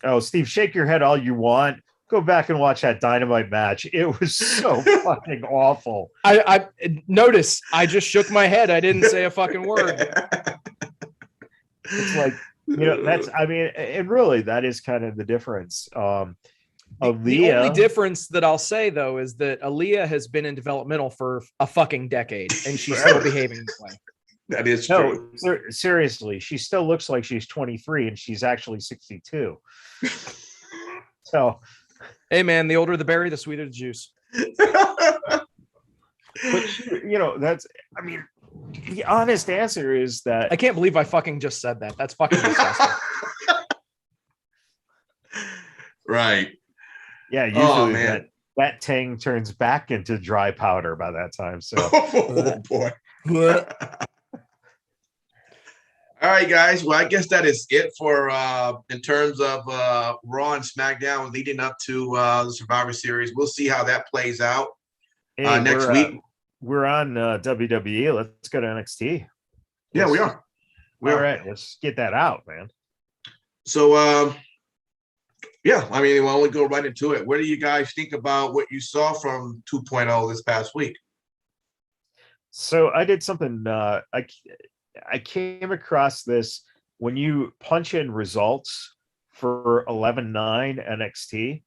Speaker 3: Oh, Steve, shake your head all you want. Go back and watch that Dynamite match. It was so fucking awful.
Speaker 2: I notice I just shook my head. I didn't say a fucking word.
Speaker 3: It's like, that's, I mean, and really that is kind of the difference. The only
Speaker 2: difference that I'll say, though, is that Aaliyah has been in developmental for a fucking decade, and she's still behaving this way.
Speaker 1: That is true.
Speaker 3: No, seriously, she still looks like she's 23 and she's actually 62. So,
Speaker 2: hey man, the older the berry, the sweeter the juice.
Speaker 3: But that's, I mean, the honest answer is that
Speaker 2: I can't believe I fucking just said that. That's fucking disgusting.
Speaker 1: Right.
Speaker 3: Yeah, usually that tang turns back into dry powder by that time. So
Speaker 1: oh boy. All right, guys. Well, I guess that is it for in terms of Raw and SmackDown leading up to the Survivor Series. We'll see how that plays out next week.
Speaker 3: We're on WWE. Let's go to NXT.
Speaker 1: Yeah, we are.
Speaker 3: All right, let's get that out, man.
Speaker 1: So, yeah, I mean, why don't we go right into it? What do you guys think about what you saw from 2.0 this past week?
Speaker 3: So I did something. I came across this when you punch in results for 11/9 NXT.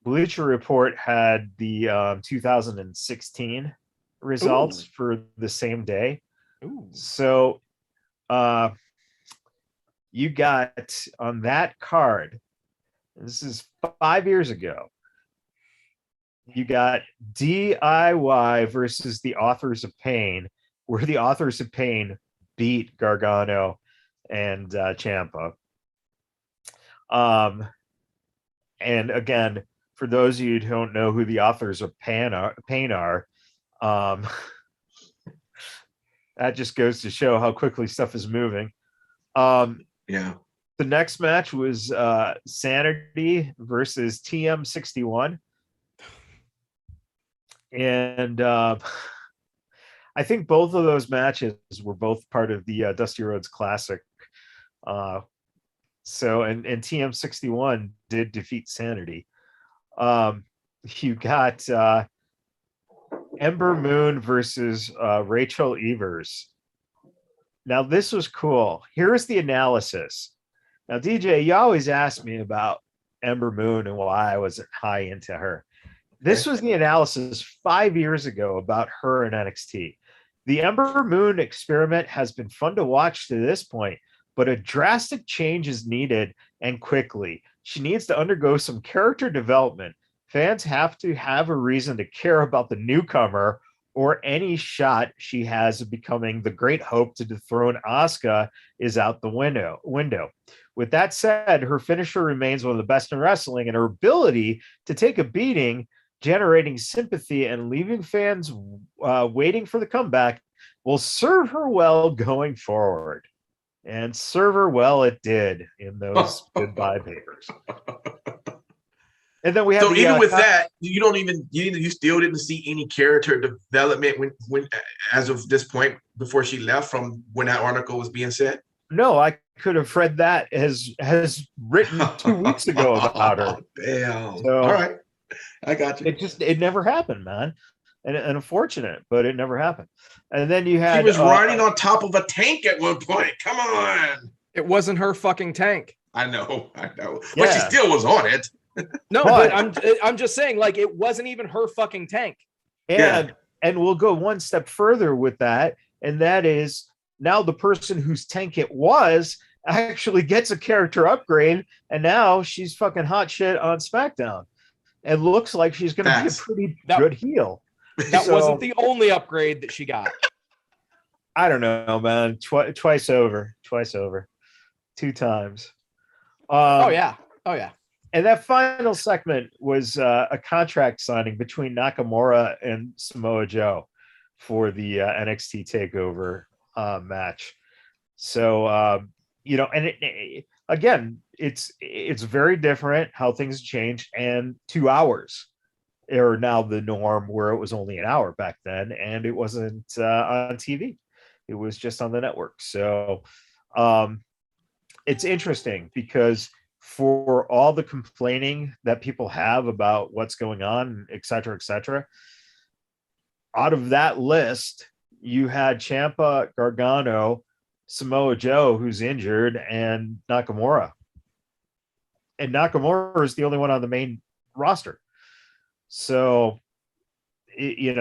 Speaker 3: Bleacher Report had the 2016 results for the same day.
Speaker 2: Ooh.
Speaker 3: So you got on that card, this is 5 years ago, you got DIY versus the Authors of Pain where the Authors of Pain beat Gargano and Ciampa. And again, for those of you who don't know who the Authors of Pain are, that just goes to show how quickly stuff is moving.
Speaker 1: Yeah.
Speaker 3: The next match was Sanity versus TM61. And I think both of those matches were both part of the Dusty Rhodes Classic. So TM61 did defeat Sanity. You got Ember Moon versus Rachel Evers. Now, this was cool. Here's the analysis. Now, DJ, you always ask me about Ember Moon and why I wasn't high into her. This was the analysis 5 years ago about her in NXT. The Ember Moon experiment has been fun to watch to this point, but a drastic change is needed, and quickly. She needs to undergo some character development. Fans have to have a reason to care about the newcomer, or any shot she has of becoming the great hope to dethrone Asuka is out the window. With that said, her finisher remains one of the best in wrestling, and her ability to take a beating, generating sympathy, and leaving fans waiting for the comeback will serve her well going forward. And serve her well it did in those goodbye papers. And then we have
Speaker 1: so even with that, you still didn't see any character development when as of this point before she left from when that article was being said.
Speaker 3: No, I could have read that as written 2 weeks ago about her.
Speaker 1: Damn.
Speaker 3: So,
Speaker 1: all right, I got you.
Speaker 3: It never happened, man, and unfortunate, but it never happened. And then you had
Speaker 1: she was riding on top of a tank at one point. Come on,
Speaker 2: it wasn't her fucking tank.
Speaker 1: I know,
Speaker 3: Yeah.
Speaker 1: but she still was on it.
Speaker 2: No, but I'm just saying, like, it wasn't even her fucking tank.
Speaker 3: And we'll go one step further with that, and that is now the person whose tank it was actually gets a character upgrade, and now she's fucking hot shit on SmackDown. It looks like she's going to be a pretty good heel.
Speaker 2: That wasn't the only upgrade that she got.
Speaker 3: I don't know, man. Twice over. 2 times.
Speaker 2: Oh yeah.
Speaker 3: And that final segment was a contract signing between Nakamura and Samoa Joe for the NXT TakeOver match. So, and again, it's very different how things change. And 2 hours are now the norm, where it was only an hour back then, and it wasn't on TV. It was just on the network. So it's interesting because for all the complaining that people have about what's going on, et cetera, out of that list, you had Ciampa, Gargano, Samoa Joe, who's injured, and Nakamura. And Nakamura is the only one on the main roster. So, you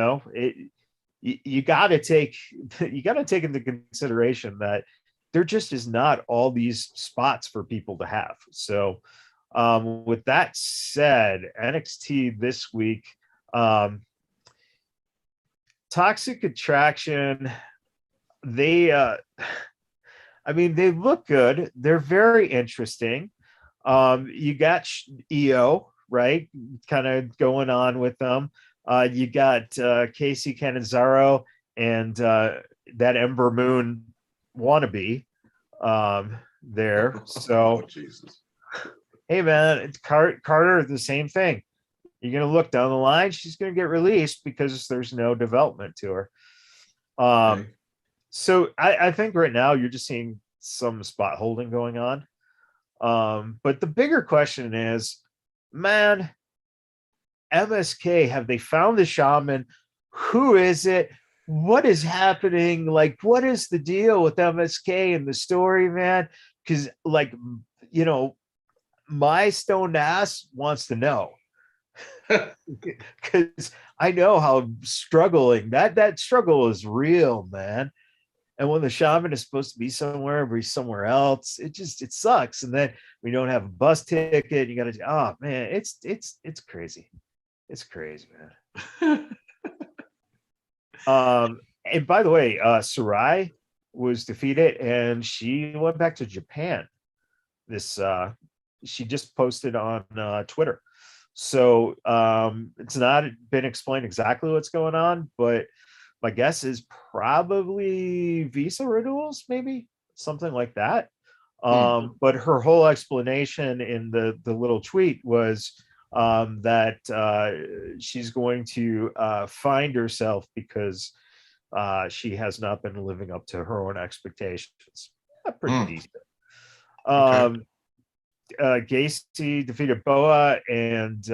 Speaker 3: got to take into consideration that there just is not all these spots for people to have. So with that said, NXT this week, Toxic Attraction, they look good. They're very interesting. You got EO, right? Kind of going on with them. You got Casey Catanzaro and that Ember Moon wannabe there. So
Speaker 1: Jesus.
Speaker 3: Hey man, it's Carter, the same thing. You're gonna look down the line, she's gonna get released because there's no development to her. Okay. So I think right now you're just seeing some spot holding going on. But the bigger question is, man, MSK, have they found the shaman? Who is it? What is happening? Like, what is the deal with MSK and the story, man? Because, like, my stoned ass wants to know. Because I know how struggling that struggle is real, man. And when the shaman is supposed to be somewhere, but he's somewhere else, it sucks. And then we don't have a bus ticket. You got to, oh man, it's crazy. It's crazy, man. And by the way, Sarai was defeated, and she went back to Japan. This she just posted on Twitter. So it's not been explained exactly what's going on, but my guess is probably visa renewals, maybe something like that. But her whole explanation in the little tweet was that she's going to find herself because she has not been living up to her own expectations. Pretty decent. Gacy defeated Boa, and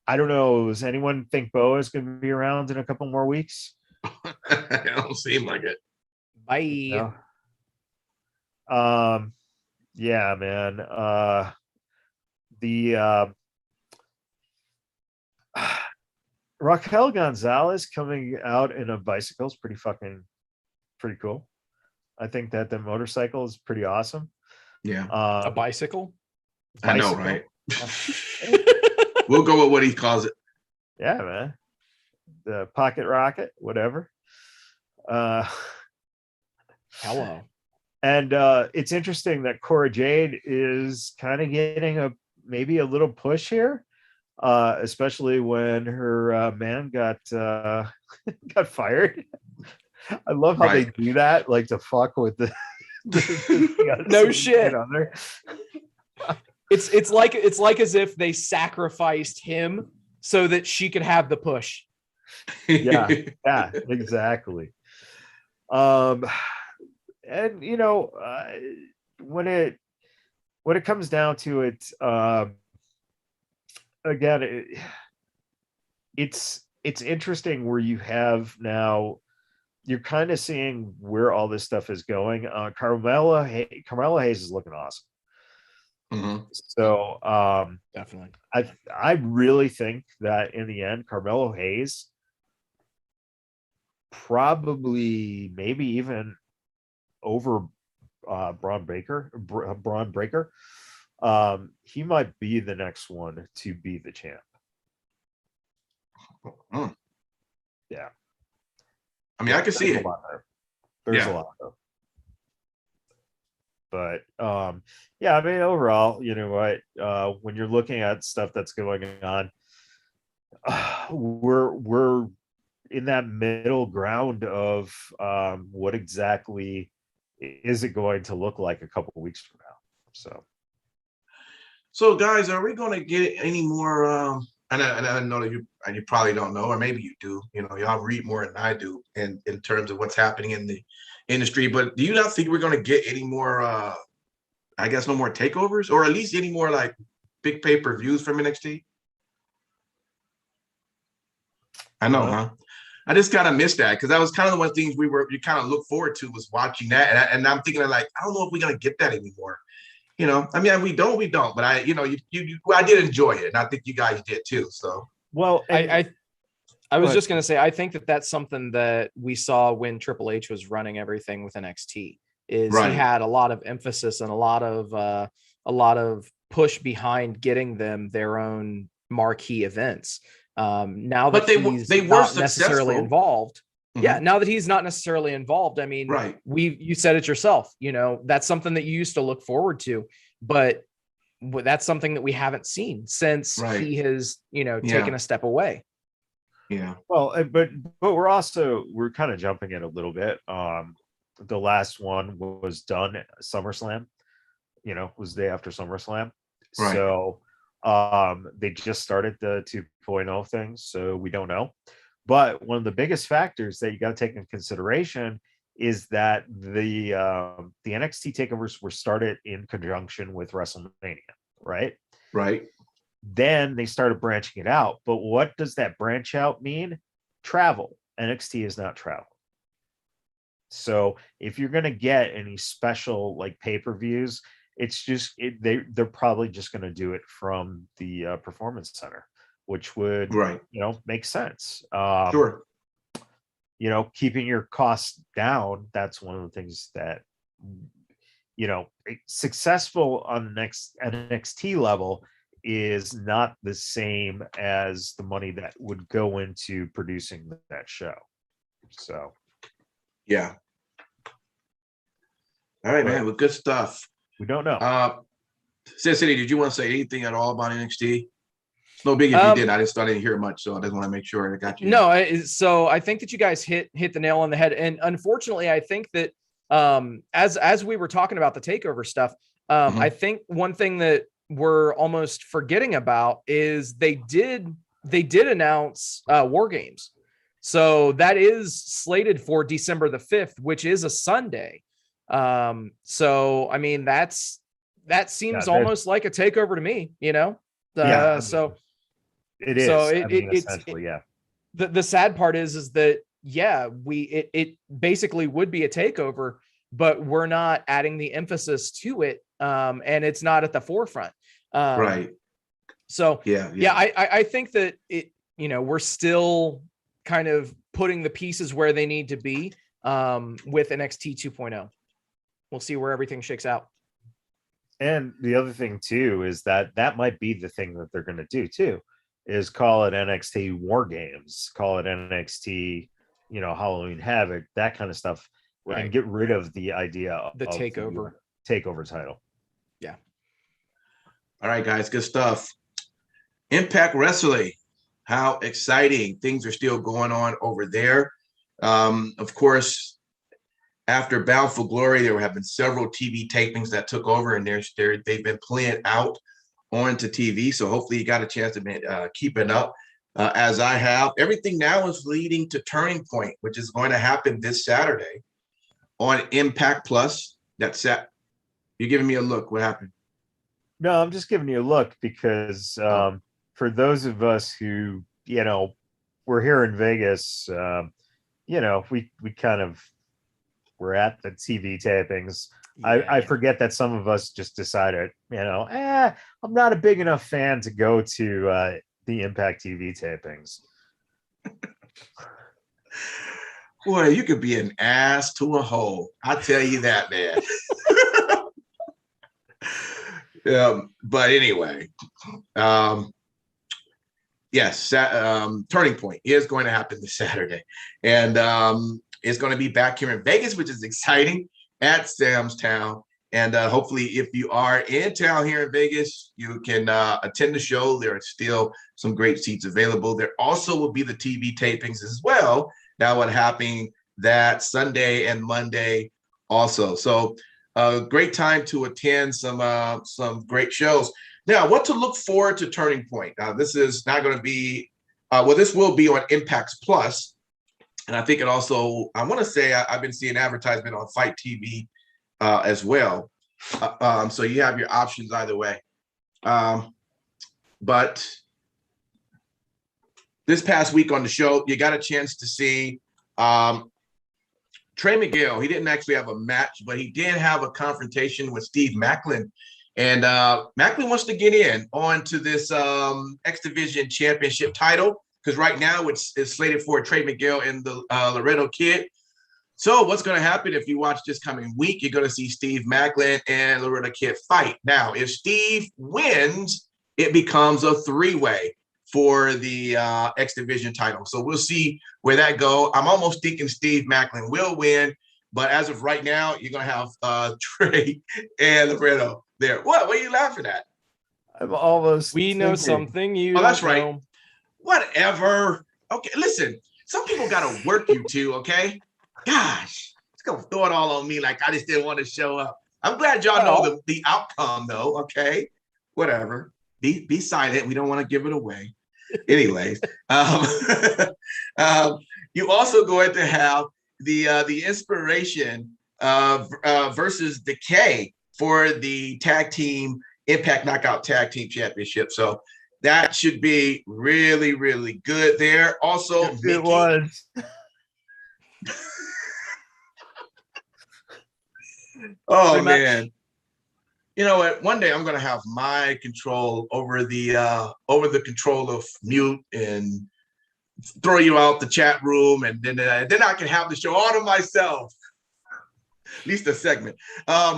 Speaker 3: I don't know. Does anyone think Boa is going to be around in a couple more weeks?
Speaker 1: It don't seem like it.
Speaker 2: Bye.
Speaker 3: No. Yeah, man. The Raquel Gonzalez coming out in a bicycle is pretty cool. I think that the motorcycle is pretty awesome.
Speaker 1: Yeah.
Speaker 2: A bicycle?
Speaker 1: I know, right? We'll go with what he calls it.
Speaker 3: Yeah, man. The pocket rocket, whatever.
Speaker 2: Hello.
Speaker 3: And it's interesting that Cora Jade is kind of getting maybe a little push here, especially when her man got fired. I love how they do that, like to fuck with the
Speaker 2: no shit on there. It's like as if they sacrificed him so that she could have the push.
Speaker 3: Yeah, exactly. And you know, when it comes down to it, again, it's interesting where you have now, you're kind of seeing where all this stuff is going. Carmella Hayes is looking awesome. So
Speaker 2: definitely,
Speaker 3: I really think that in the end, Carmelo Hayes probably maybe even over Braun Breaker. He might be the next one to be the champ. Yeah.
Speaker 1: I mean, I can see it.
Speaker 3: There's a lot of. But yeah, I mean, overall, you know what? When you're looking at stuff that's going on, we're in that middle ground of what exactly is it going to look like a couple of weeks from now.
Speaker 1: So guys, are we going to get any more? And I know that you probably don't know, or maybe you do. You know, y'all read more than I do in terms of what's happening in the industry. But do you not think we're going to get any more? I guess no more takeovers, or at least any more like big pay-per-views from NXT. I know, huh? I just kind of missed that because that was kind of the one things you kind of look forward to was watching that, and I'm thinking like I don't know if we're gonna get that anymore. You know, I mean, we don't, but I did enjoy it, and I think you guys did too. So,
Speaker 2: well, I was just gonna say, I think that that's something that we saw when Triple H was running everything with NXT. He had a lot of emphasis and a lot of push behind getting them their own marquee events. Now that he's not necessarily involved. Yeah, now that he's not necessarily involved, I mean, you said it yourself, you know, that's something that you used to look forward to, but that's something that we haven't seen since he has, you know, taken a step away.
Speaker 3: Yeah. Well, but we're kind of jumping in a little bit. The last one was done at SummerSlam, you know, was the day after SummerSlam. So they just started the 2.0 thing, so we don't know. But one of the biggest factors that you got to take into consideration is that the NXT takeovers were started in conjunction with WrestleMania, right?
Speaker 1: Right.
Speaker 3: Then they started branching it out. But what does that branch out mean? Travel. NXT is not travel. So if you're going to get any special like pay-per-views, it's just they're probably just going to do it from the Performance Center, which would make sense.
Speaker 1: Sure.
Speaker 3: You know, keeping your costs down, that's one of the things that, you know, successful on the next NXT level is not the same as the money that would go into producing that show. So,
Speaker 1: yeah. All right, man. Well, good stuff.
Speaker 3: We don't know.
Speaker 1: City, did you want to say anything at all about NXT? It's no big if you did. I didn't hear much, so I just want to make sure I got you.
Speaker 2: No, so I think that you guys hit the nail on the head, and unfortunately, I think that as we were talking about the takeover stuff, I think one thing that we're almost forgetting about is they did announce War Games, so that is slated for December the 5th, which is a Sunday. So I mean that seems almost like a takeover to me, you know. So
Speaker 3: it is. So essentially, yeah.
Speaker 2: The sad part is that it basically would be a takeover, but we're not adding the emphasis to it, and it's not at the forefront.
Speaker 1: Right.
Speaker 2: So I think that we're still kind of putting the pieces where they need to be with NXT 2.0. We'll see where everything shakes out.
Speaker 3: And the other thing too is that might be the thing that they're going to do too, is call it NXT War Games, call it NXT, Halloween Havoc, that kind of stuff, right, and get rid of the idea of the takeover title.
Speaker 2: Yeah.
Speaker 1: All right, guys, good stuff. Impact Wrestling, how exciting. Things are still going on over there. Of course, after Bound for Glory, there have been several TV tapings that took over, and they've been playing out onto TV. So hopefully you got a chance to keep it up as I have. Everything now is leading to Turning Point, which is going to happen this Saturday on Impact Plus. That's set. You're giving me a look. What happened?
Speaker 3: No, I'm just giving you a look because for those of us who, we're here in Vegas, we kind of, we're at the TV tapings. Yeah. I forget that some of us just decided, I'm not a big enough fan to go to the Impact TV tapings.
Speaker 1: Boy, you could be an ass to a hole. I tell you that, man. But anyway, yes, Turning Point is going to happen this Saturday. And it's going to be back here in Vegas, which is exciting, at Sam's Town. And hopefully, if you are in town here in Vegas, you can attend the show. There are still some great seats available. There also will be the TV tapings as well. That would happen that Sunday and Monday also. So great time to attend some great shows. Now, what to look forward to Turning Point. This is not going to be, this will be on Impact Plus. And I think it also, I want to say I've been seeing advertisement on Fight TV as well. So you have your options either way. But this past week on the show, you got a chance to see Trey Miguel. He didn't actually have a match, but he did have a confrontation with Steve Macklin. And Macklin wants to get in onto this X Division Championship title, because right now it's slated for Trey Miguel and the Laredo Kid. So what's going to happen if you watch this coming week? You're going to see Steve Macklin and Laredo Kid fight. Now, if Steve wins, it becomes a three-way for the X Division title. So we'll see where that goes. I'm almost thinking Steve Macklin will win, but as of right now, you're going to have Trey and Laredo there. What are you laughing at?
Speaker 3: I'm almost.
Speaker 2: We know something you.
Speaker 1: Oh, that's right.
Speaker 2: Know.
Speaker 1: Whatever. Okay, listen. Some people got to work you two. Okay. Gosh, it's gonna throw it all on me like I just didn't want to show up. I'm glad y'all know the outcome, though. Okay. Whatever. Be silent. We don't want to give it away. Anyways, you also going to have the Inspiration versus Decay for the tag team Impact Knockout Tag Team Championship. So that should be really, really good there. Also,
Speaker 3: it was.
Speaker 1: Oh man. You know what? One day I'm gonna have my control over the control of mute and throw you out the chat room, and then I can have the show all to myself. At least a segment.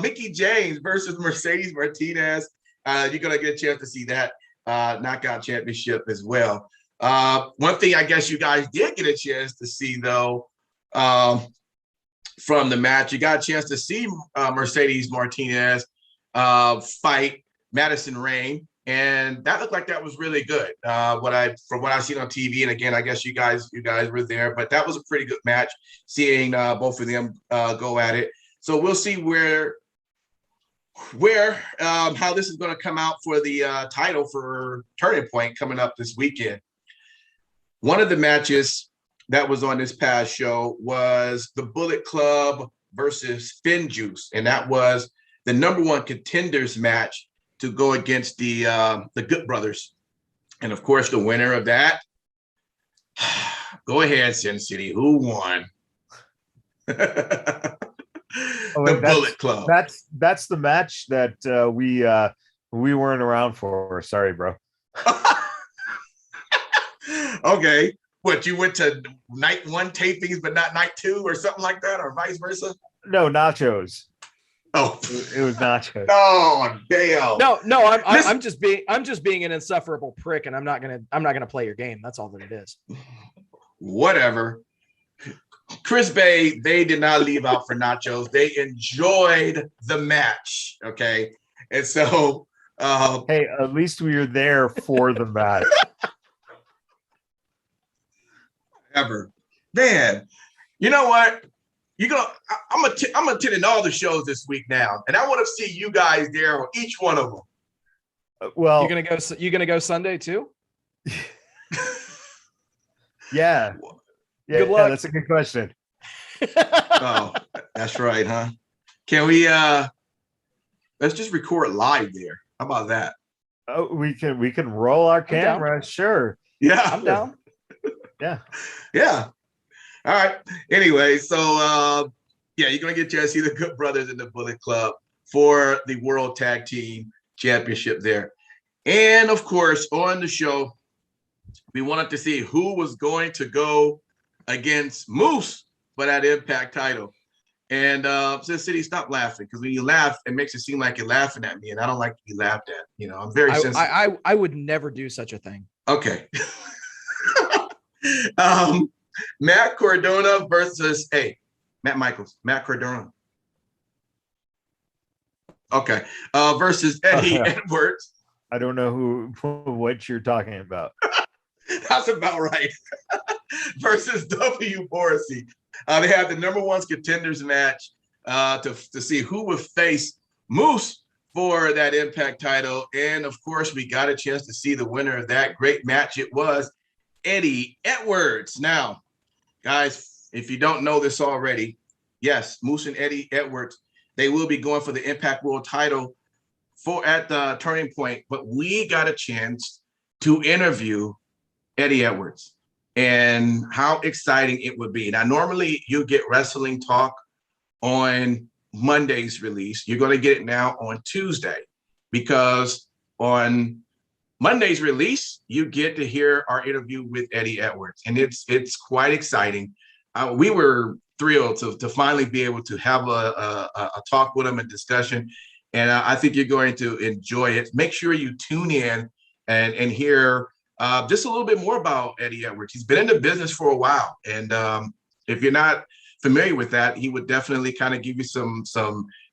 Speaker 1: Mickie James versus Mercedes Martinez. You're gonna get a chance to see that knockout championship as well. One thing I guess you guys did get a chance to see though from the match. You got a chance to see Mercedes Martinez fight Madison Rain, and that looked like that was really good. From what I've seen on TV, and again, I guess you guys were there, but that was a pretty good match. Seeing both of them go at it, so we'll see how this is going to come out for the title for Turning Point coming up this weekend. One of the matches that was on this past show was the Bullet Club versus Fin Juice, and that was the number one contenders match to go against the Good Brothers. And of course, the winner of that, go ahead, Sin City, who won? The Bullet Club.
Speaker 3: That's the match that we weren't around for. Sorry, bro.
Speaker 1: Okay. What, you went to night one tapings, but not night two, or something like that, or vice versa?
Speaker 3: No, nachos.
Speaker 1: Oh,
Speaker 3: it was nachos.
Speaker 1: Oh, damn.
Speaker 2: No. I'm just being an insufferable prick, and I'm not gonna play your game. That's all that it is.
Speaker 1: Whatever. Chris Bay, they did not leave out for nachos. They enjoyed the match. Okay, and so
Speaker 3: hey, at least we were there for the match.
Speaker 1: Ever, man. You know what? I'm attending all the shows this week now, and I want to see you guys there on each one of them.
Speaker 3: Well,
Speaker 2: you gonna go Sunday too?
Speaker 3: Yeah.
Speaker 2: Good luck.
Speaker 3: Yeah, that's a good question.
Speaker 1: Oh, that's right, huh? Can we let's just record live there? How about that?
Speaker 3: Oh, we can roll our camera, sure.
Speaker 1: Yeah,
Speaker 2: I'm down.
Speaker 1: Yeah. All right. Anyway, so you're gonna get a chance to see the Good Brothers in the Bullet Club for the World Tag Team Championship there. And of course, on the show, we wanted to see who was going to go against Moose for that Impact title. And Sin City, stop laughing, because when you laugh, it makes it seem like you're laughing at me, and I don't like to be laughed at. You know, I'm very sensitive.
Speaker 2: I would never do such a thing.
Speaker 1: Okay. Matt Cardona versus Matt Cardona. Okay. Versus Eddie Edwards.
Speaker 3: I don't know what you're talking about.
Speaker 1: That's about right. Versus W. Morrissey. They have the number one contenders match to see who would face Moose for that Impact title. And of course, we got a chance to see the winner of that great match. It was Eddie Edwards. Now, guys, if you don't know this already, yes, Moose and Eddie Edwards, they will be going for the Impact World title at the Turning Point. But we got a chance to interview Eddie Edwards and how exciting it would be. Now, normally you get wrestling talk on Monday's release. You're going to get it now on Tuesday, because on Monday's release, you get to hear our interview with Eddie Edwards, and it's quite exciting. We were thrilled to finally be able to have a talk with him, a discussion, and I think you're going to enjoy it. Make sure you tune in and hear just a little bit more about Eddie Edwards. He's been in the business for a while, and if you're not familiar with that, he would definitely kind of give you some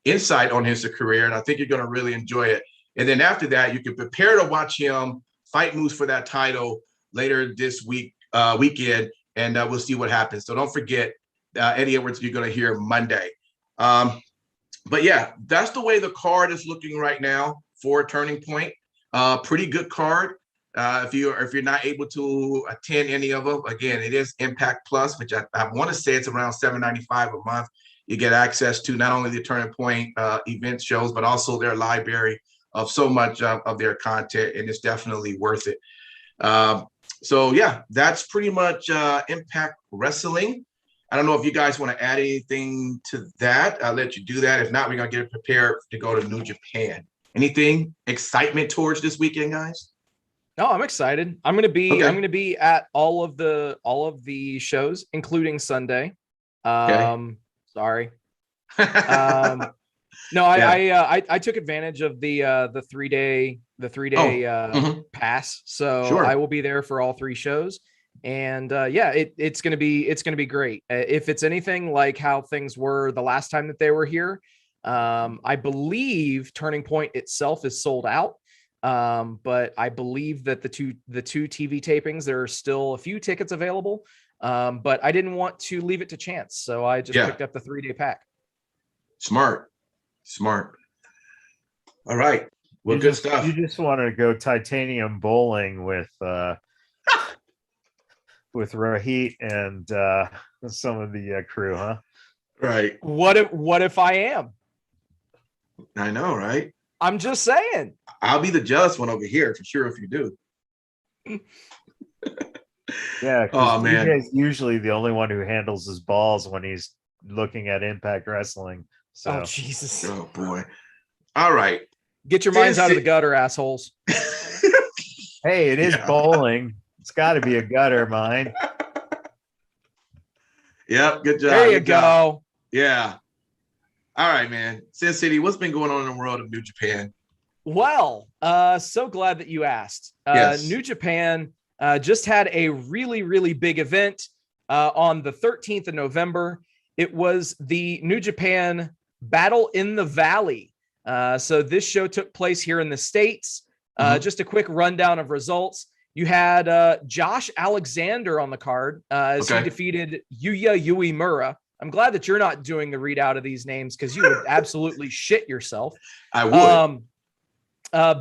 Speaker 1: insight on his career, and I think you're going to really enjoy it. And then after that, you can prepare to watch him fight Moose for that title later this weekend, and we'll see what happens. So don't forget, Eddie Edwards, you're going to hear Monday. But yeah, that's the way the card is looking right now for Turning Point. Pretty good card. If you're not able to attend any of them, again, it is Impact Plus, which I want to say it's around $7.95 a month. You get access to not only the Turning Point event shows, but also their library of so much of their content, and it's definitely worth it. So yeah, that's pretty much Impact Wrestling. I don't know if you guys want to add anything to that. I'll let you do that. If not, we're gonna get it prepared to go to New Japan. Anything excitement towards this weekend, guys?
Speaker 2: No, I'm excited. I'm gonna be at all of the shows, including Sunday. Sorry. No, I took advantage of the 3-day pass, so sure. I will be there for all three shows. And it's gonna be great. If it's anything like how things were the last time that they were here, I believe Turning Point itself is sold out. But I believe that the two TV tapings, there are still a few tickets available. But I didn't want to leave it to chance, so I just picked up the 3-day pack.
Speaker 1: Smart. All right. Well, good stuff.
Speaker 3: You just want to go titanium bowling with Rahit and some of the crew, huh?
Speaker 1: Right.
Speaker 2: What if I am?
Speaker 1: I know, right?
Speaker 2: I'm just saying.
Speaker 1: I'll be the jealous one over here for sure if you do.
Speaker 3: Yeah.
Speaker 1: Oh man.
Speaker 3: DJ's usually the only one who handles his balls when he's looking at Impact Wrestling. So.
Speaker 2: Oh Jesus.
Speaker 1: Oh boy. All right.
Speaker 2: Get your minds out of the gutter, assholes.
Speaker 3: Hey, it is bowling. It's got to be a gutter, mine.
Speaker 1: Yep. Good job.
Speaker 2: There you go.
Speaker 1: Yeah. All right, man. Sin City, what's been going on in the world of New Japan?
Speaker 2: Well, so glad that you asked.
Speaker 1: Yes.
Speaker 2: New Japan just had a really, really big event on the 13th of November. It was the New Japan Battle in the Valley. So this show took place here in the States. Just a quick rundown of results. You had Josh Alexander on the card as he defeated Yuya Uemura. I'm glad that you're not doing the readout of these names because you would absolutely shit yourself.
Speaker 1: I would.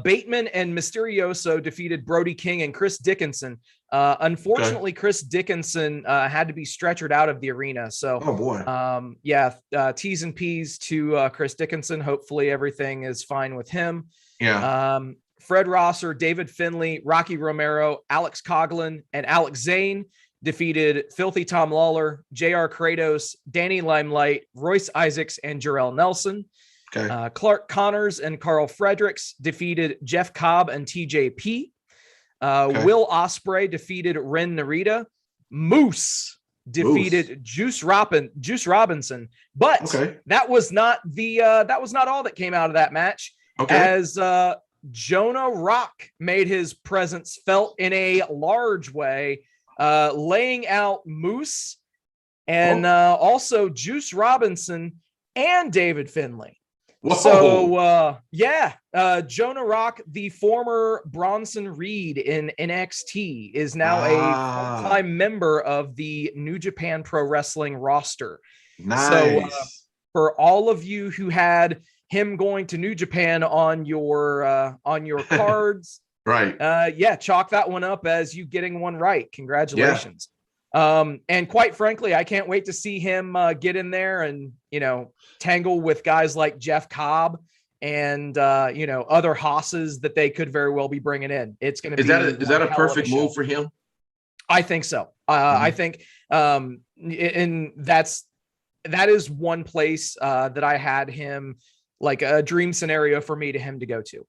Speaker 2: Bateman and Mysterioso defeated Brody King and Chris Dickinson. Unfortunately, Chris Dickinson had to be stretchered out of the arena. So,
Speaker 1: oh boy.
Speaker 2: T's and P's to Chris Dickinson. Hopefully everything is fine with him.
Speaker 1: Yeah.
Speaker 2: Fred Rosser, David Finlay, Rocky Romero, Alex Coughlin, and Alex Zane defeated Filthy Tom Lawler, J.R. Kratos, Danny Limelight, Royce Isaacs, and Jarrell Nelson. Clark Connors and Carl Fredericks defeated Jeff Cobb and TJP. Will Ospreay defeated Ren Narita. Moose defeated Juice Robinson. But that was not all that came out of that match. As Jonah Rock made his presence felt in a large way, laying out Moose and also Juice Robinson and David Finlay. Whoa. So, Jonah Rock, the former Bronson Reed in NXT, is now a full-time member of the New Japan Pro Wrestling roster.
Speaker 1: Nice.
Speaker 2: So, for all of you who had him going to New Japan on your cards,
Speaker 1: right?
Speaker 2: Chalk that one up as you getting one right. Congratulations. And quite frankly, I can't wait to see him get in there and, tangle with guys like Jeff Cobb and, other hosses that they could very well be bringing in. It's going to be.
Speaker 1: Is that a perfect move for him?
Speaker 2: I think so. I think, and that is one place that I had him, like a dream scenario for him to go to.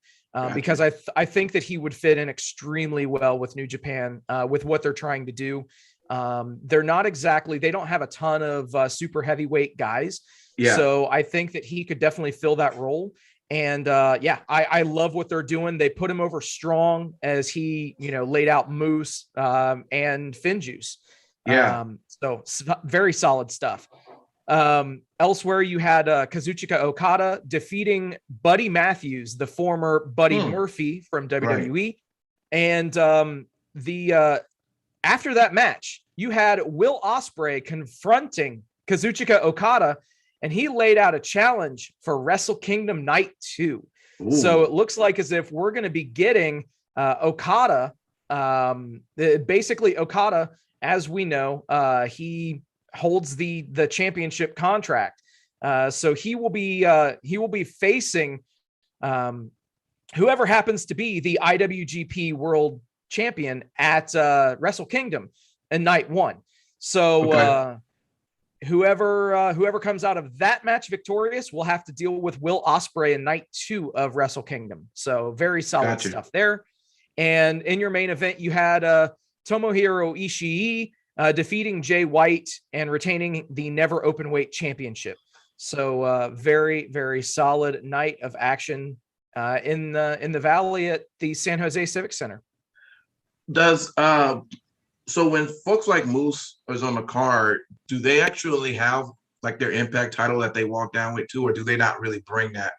Speaker 2: Because I think that he would fit in extremely well with New Japan, with what they're trying to do. They don't have a ton of super heavyweight guys. So I think that he could definitely fill that role. And I love what they're doing. They put him over strong as he, laid out Moose and Finjuice. So very solid stuff. Elsewhere, you had Kazuchika Okada defeating Buddy Matthews, the former Buddy Murphy from WWE. And after that match, you had Will Ospreay confronting Kazuchika Okada, and he laid out a challenge for Wrestle Kingdom Night 2. Ooh. So it looks like as if we're going to be getting Okada. Basically, Okada, as we know, he holds the championship contract. So he will be facing whoever happens to be the IWGP World Champion at Wrestle Kingdom in night 1. So whoever comes out of that match victorious will have to deal with Will Ospreay in night 2 of Wrestle Kingdom. So very solid stuff there. And in your main event, you had Tomohiro Ishii defeating Jay White and retaining the Never Openweight Championship. So very, very solid night of action in the Valley at the San Jose Civic Center.
Speaker 1: Does So when folks like Moose is on the card, do they actually have like their Impact title that they walk down with too, or do they not really bring that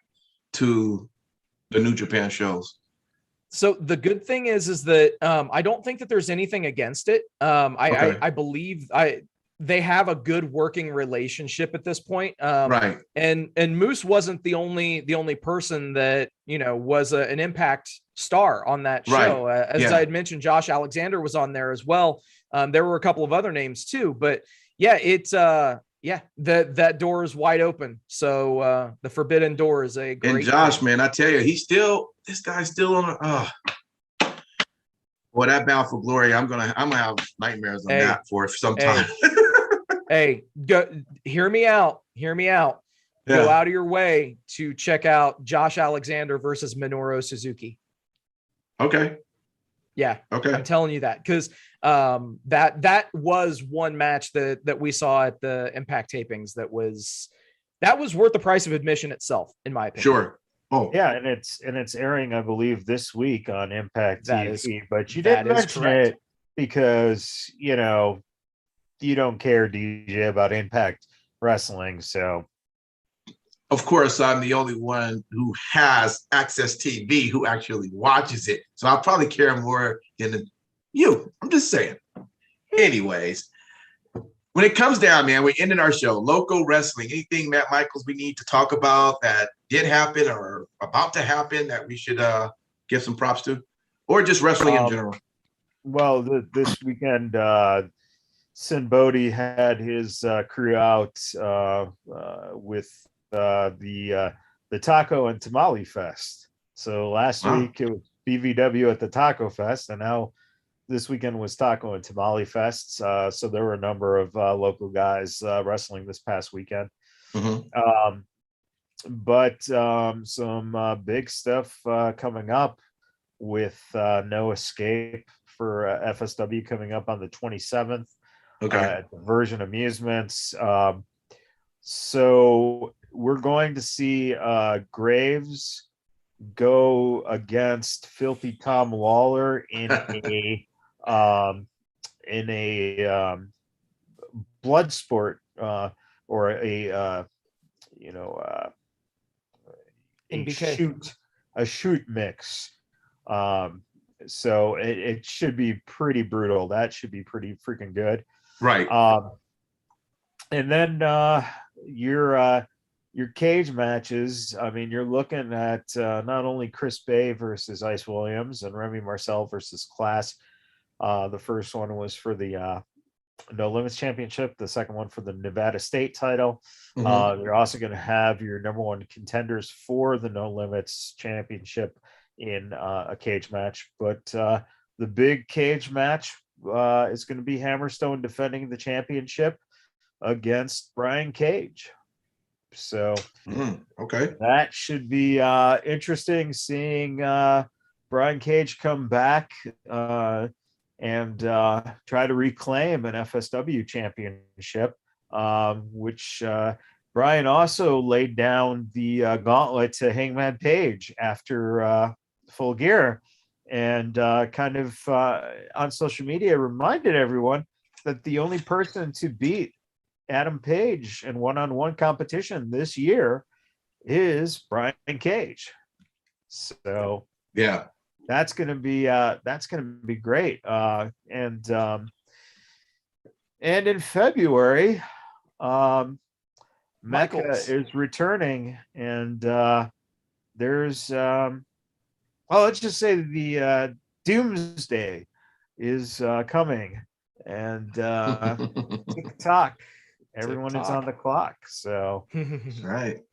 Speaker 1: to the New Japan shows?
Speaker 2: So the good thing is that I don't think that there's anything against it. I believe they have a good working relationship at this point.
Speaker 1: Right.
Speaker 2: And Moose wasn't the only person that, you know, was an Impact star on that show.
Speaker 1: Right.
Speaker 2: As I had mentioned, Josh Alexander was on there as well. There were a couple of other names too, but yeah, it's that door is wide open. So the Forbidden Door is a great.
Speaker 1: And Josh, man, I tell you, this guy's still on. Boy, that Bound for Glory, I'm gonna have nightmares on that for some time.
Speaker 2: Hey, hear me out. Yeah. Go out of your way to check out Josh Alexander versus Minoru Suzuki.
Speaker 1: Okay.
Speaker 2: Yeah.
Speaker 1: Okay.
Speaker 2: I'm telling you that because that was one match that we saw at the Impact tapings that was worth the price of admission itself, in my opinion.
Speaker 1: Sure. Oh
Speaker 3: yeah, and it's airing, I believe, this week on Impact TV. But you didn't mention
Speaker 2: correct.
Speaker 3: it because you don't care, DJ, about Impact Wrestling. So
Speaker 1: of course, I'm the only one who has Access TV who actually watches it. So I'll probably care more than you. I'm just saying. Anyways, when it comes down, man, we're ending our show. Local wrestling. Anything, Matt Michaels, we need to talk about that did happen or about to happen that we should give some props to? Or just wrestling in general?
Speaker 3: Well, this weekend, Sin Bodhi had his crew out with the Taco and Tamale Fest. So last week it was BVW at the Taco Fest, and now this weekend was Taco and Tamale Fest. So there were a number of local guys wrestling this past weekend.
Speaker 1: Mm-hmm.
Speaker 3: But some big stuff coming up with No Escape for FSW coming up on the 27th.
Speaker 1: Okay.
Speaker 3: At the Version Amusements. So we're going to see Graves go against Filthy Tom Lawler in a blood sport or a shoot mix. So it should be pretty brutal. That should be pretty freaking good.
Speaker 1: Right.
Speaker 3: And then your cage matches. I mean, you're looking at not only Chris Bay versus Ice Williams and Remy Marcel versus Class. The first one was for the No Limits Championship. The second one for the Nevada State title.
Speaker 1: Mm-hmm.
Speaker 3: You're also going to have your number one contenders for the No Limits Championship in a cage match. But the big cage match is going to be Hammerstone defending the championship against Brian Cage. So
Speaker 1: okay,
Speaker 3: that should be interesting, seeing Brian Cage come back and try to reclaim an FSW championship, which Brian also laid down the gauntlet to Hangman Page after Full Gear, and kind of on social media reminded everyone that the only person to beat Adam Page in one-on-one competition this year is Brian Cage. So
Speaker 1: yeah,
Speaker 3: that's gonna be great. And in February, Mecca is returning, and there's let's just say the Doomsday is coming, and TikTok. Everyone is on the clock. So
Speaker 1: right.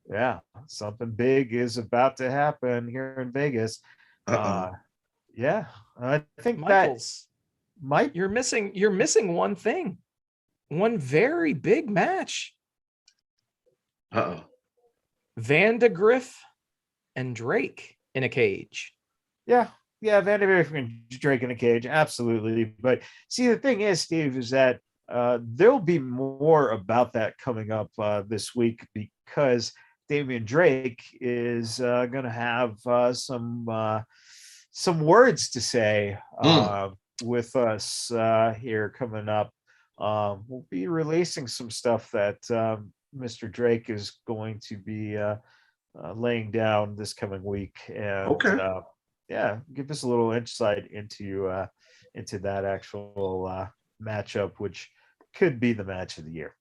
Speaker 3: Yeah, something big is about to happen here in Vegas. Yeah, I think
Speaker 2: Michaels,
Speaker 3: that
Speaker 2: you're missing one thing, one very big match. Vandegrift and Drake in a cage.
Speaker 3: Yeah, Vandegrift and Drake in a cage, absolutely. But see, the thing is, Steve, is that there'll be more about that coming up this week, because Damian Drake is going to have some words to say with us here coming up. We'll be releasing some stuff that Mr. Drake is going to be laying down this coming week, and
Speaker 1: Okay.
Speaker 3: yeah, give us a little insight into that actual matchup, which could be the match of the year.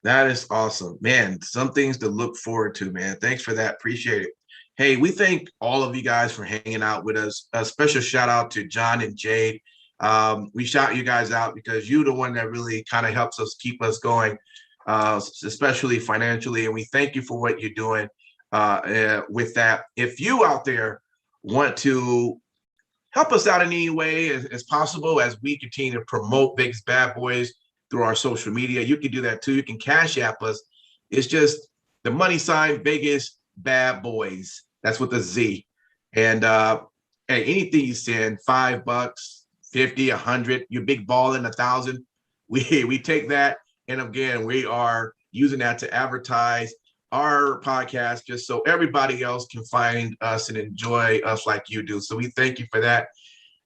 Speaker 1: That is awesome, man. Some things to look forward to, man. Thanks for that. Appreciate it. Hey, we thank all of you guys for hanging out with us. A special shout out to John and Jade. We shout you guys out because you're the one that really kind of helps us keep us going, especially financially. And we thank you for what you're doing with that. If you out there want to help us out in any way as possible as we continue to promote Vegas Bad Boys through our social media, you can do that too. You can Cash App us. It's just the money sign Vegas Bad Boys. That's with a Z. And hey, anything you send, $5, 50, 100, you're big balling 1,000. We take that. And again, we are using that to advertise our podcast just so everybody else can find us and enjoy us like you do. So we thank you for that.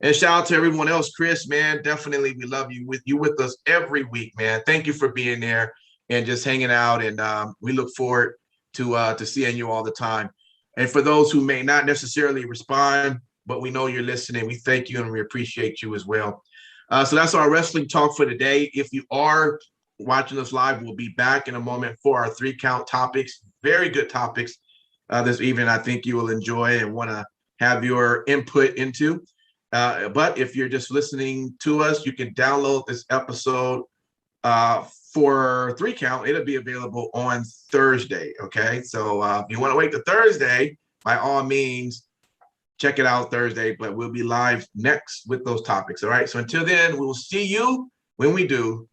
Speaker 1: And shout out to everyone else. Chris, man, definitely we love you with us every week, man. Thank you for being there and just hanging out. And we look forward to seeing you all the time. And for those who may not necessarily respond, but we know you're listening, we thank you and we appreciate you as well. So that's our wrestling talk for today. If you are watching us live, we'll be back in a moment for our 3-count topics. Very good topics this evening. I think you will enjoy and want to have your input into. But if you're just listening to us, you can download this episode for 3-count. It'll be available on Thursday. Okay. So if you want to wait to Thursday, by all means, check it out Thursday, but we'll be live next with those topics. All right. So until then, we'll see you when we do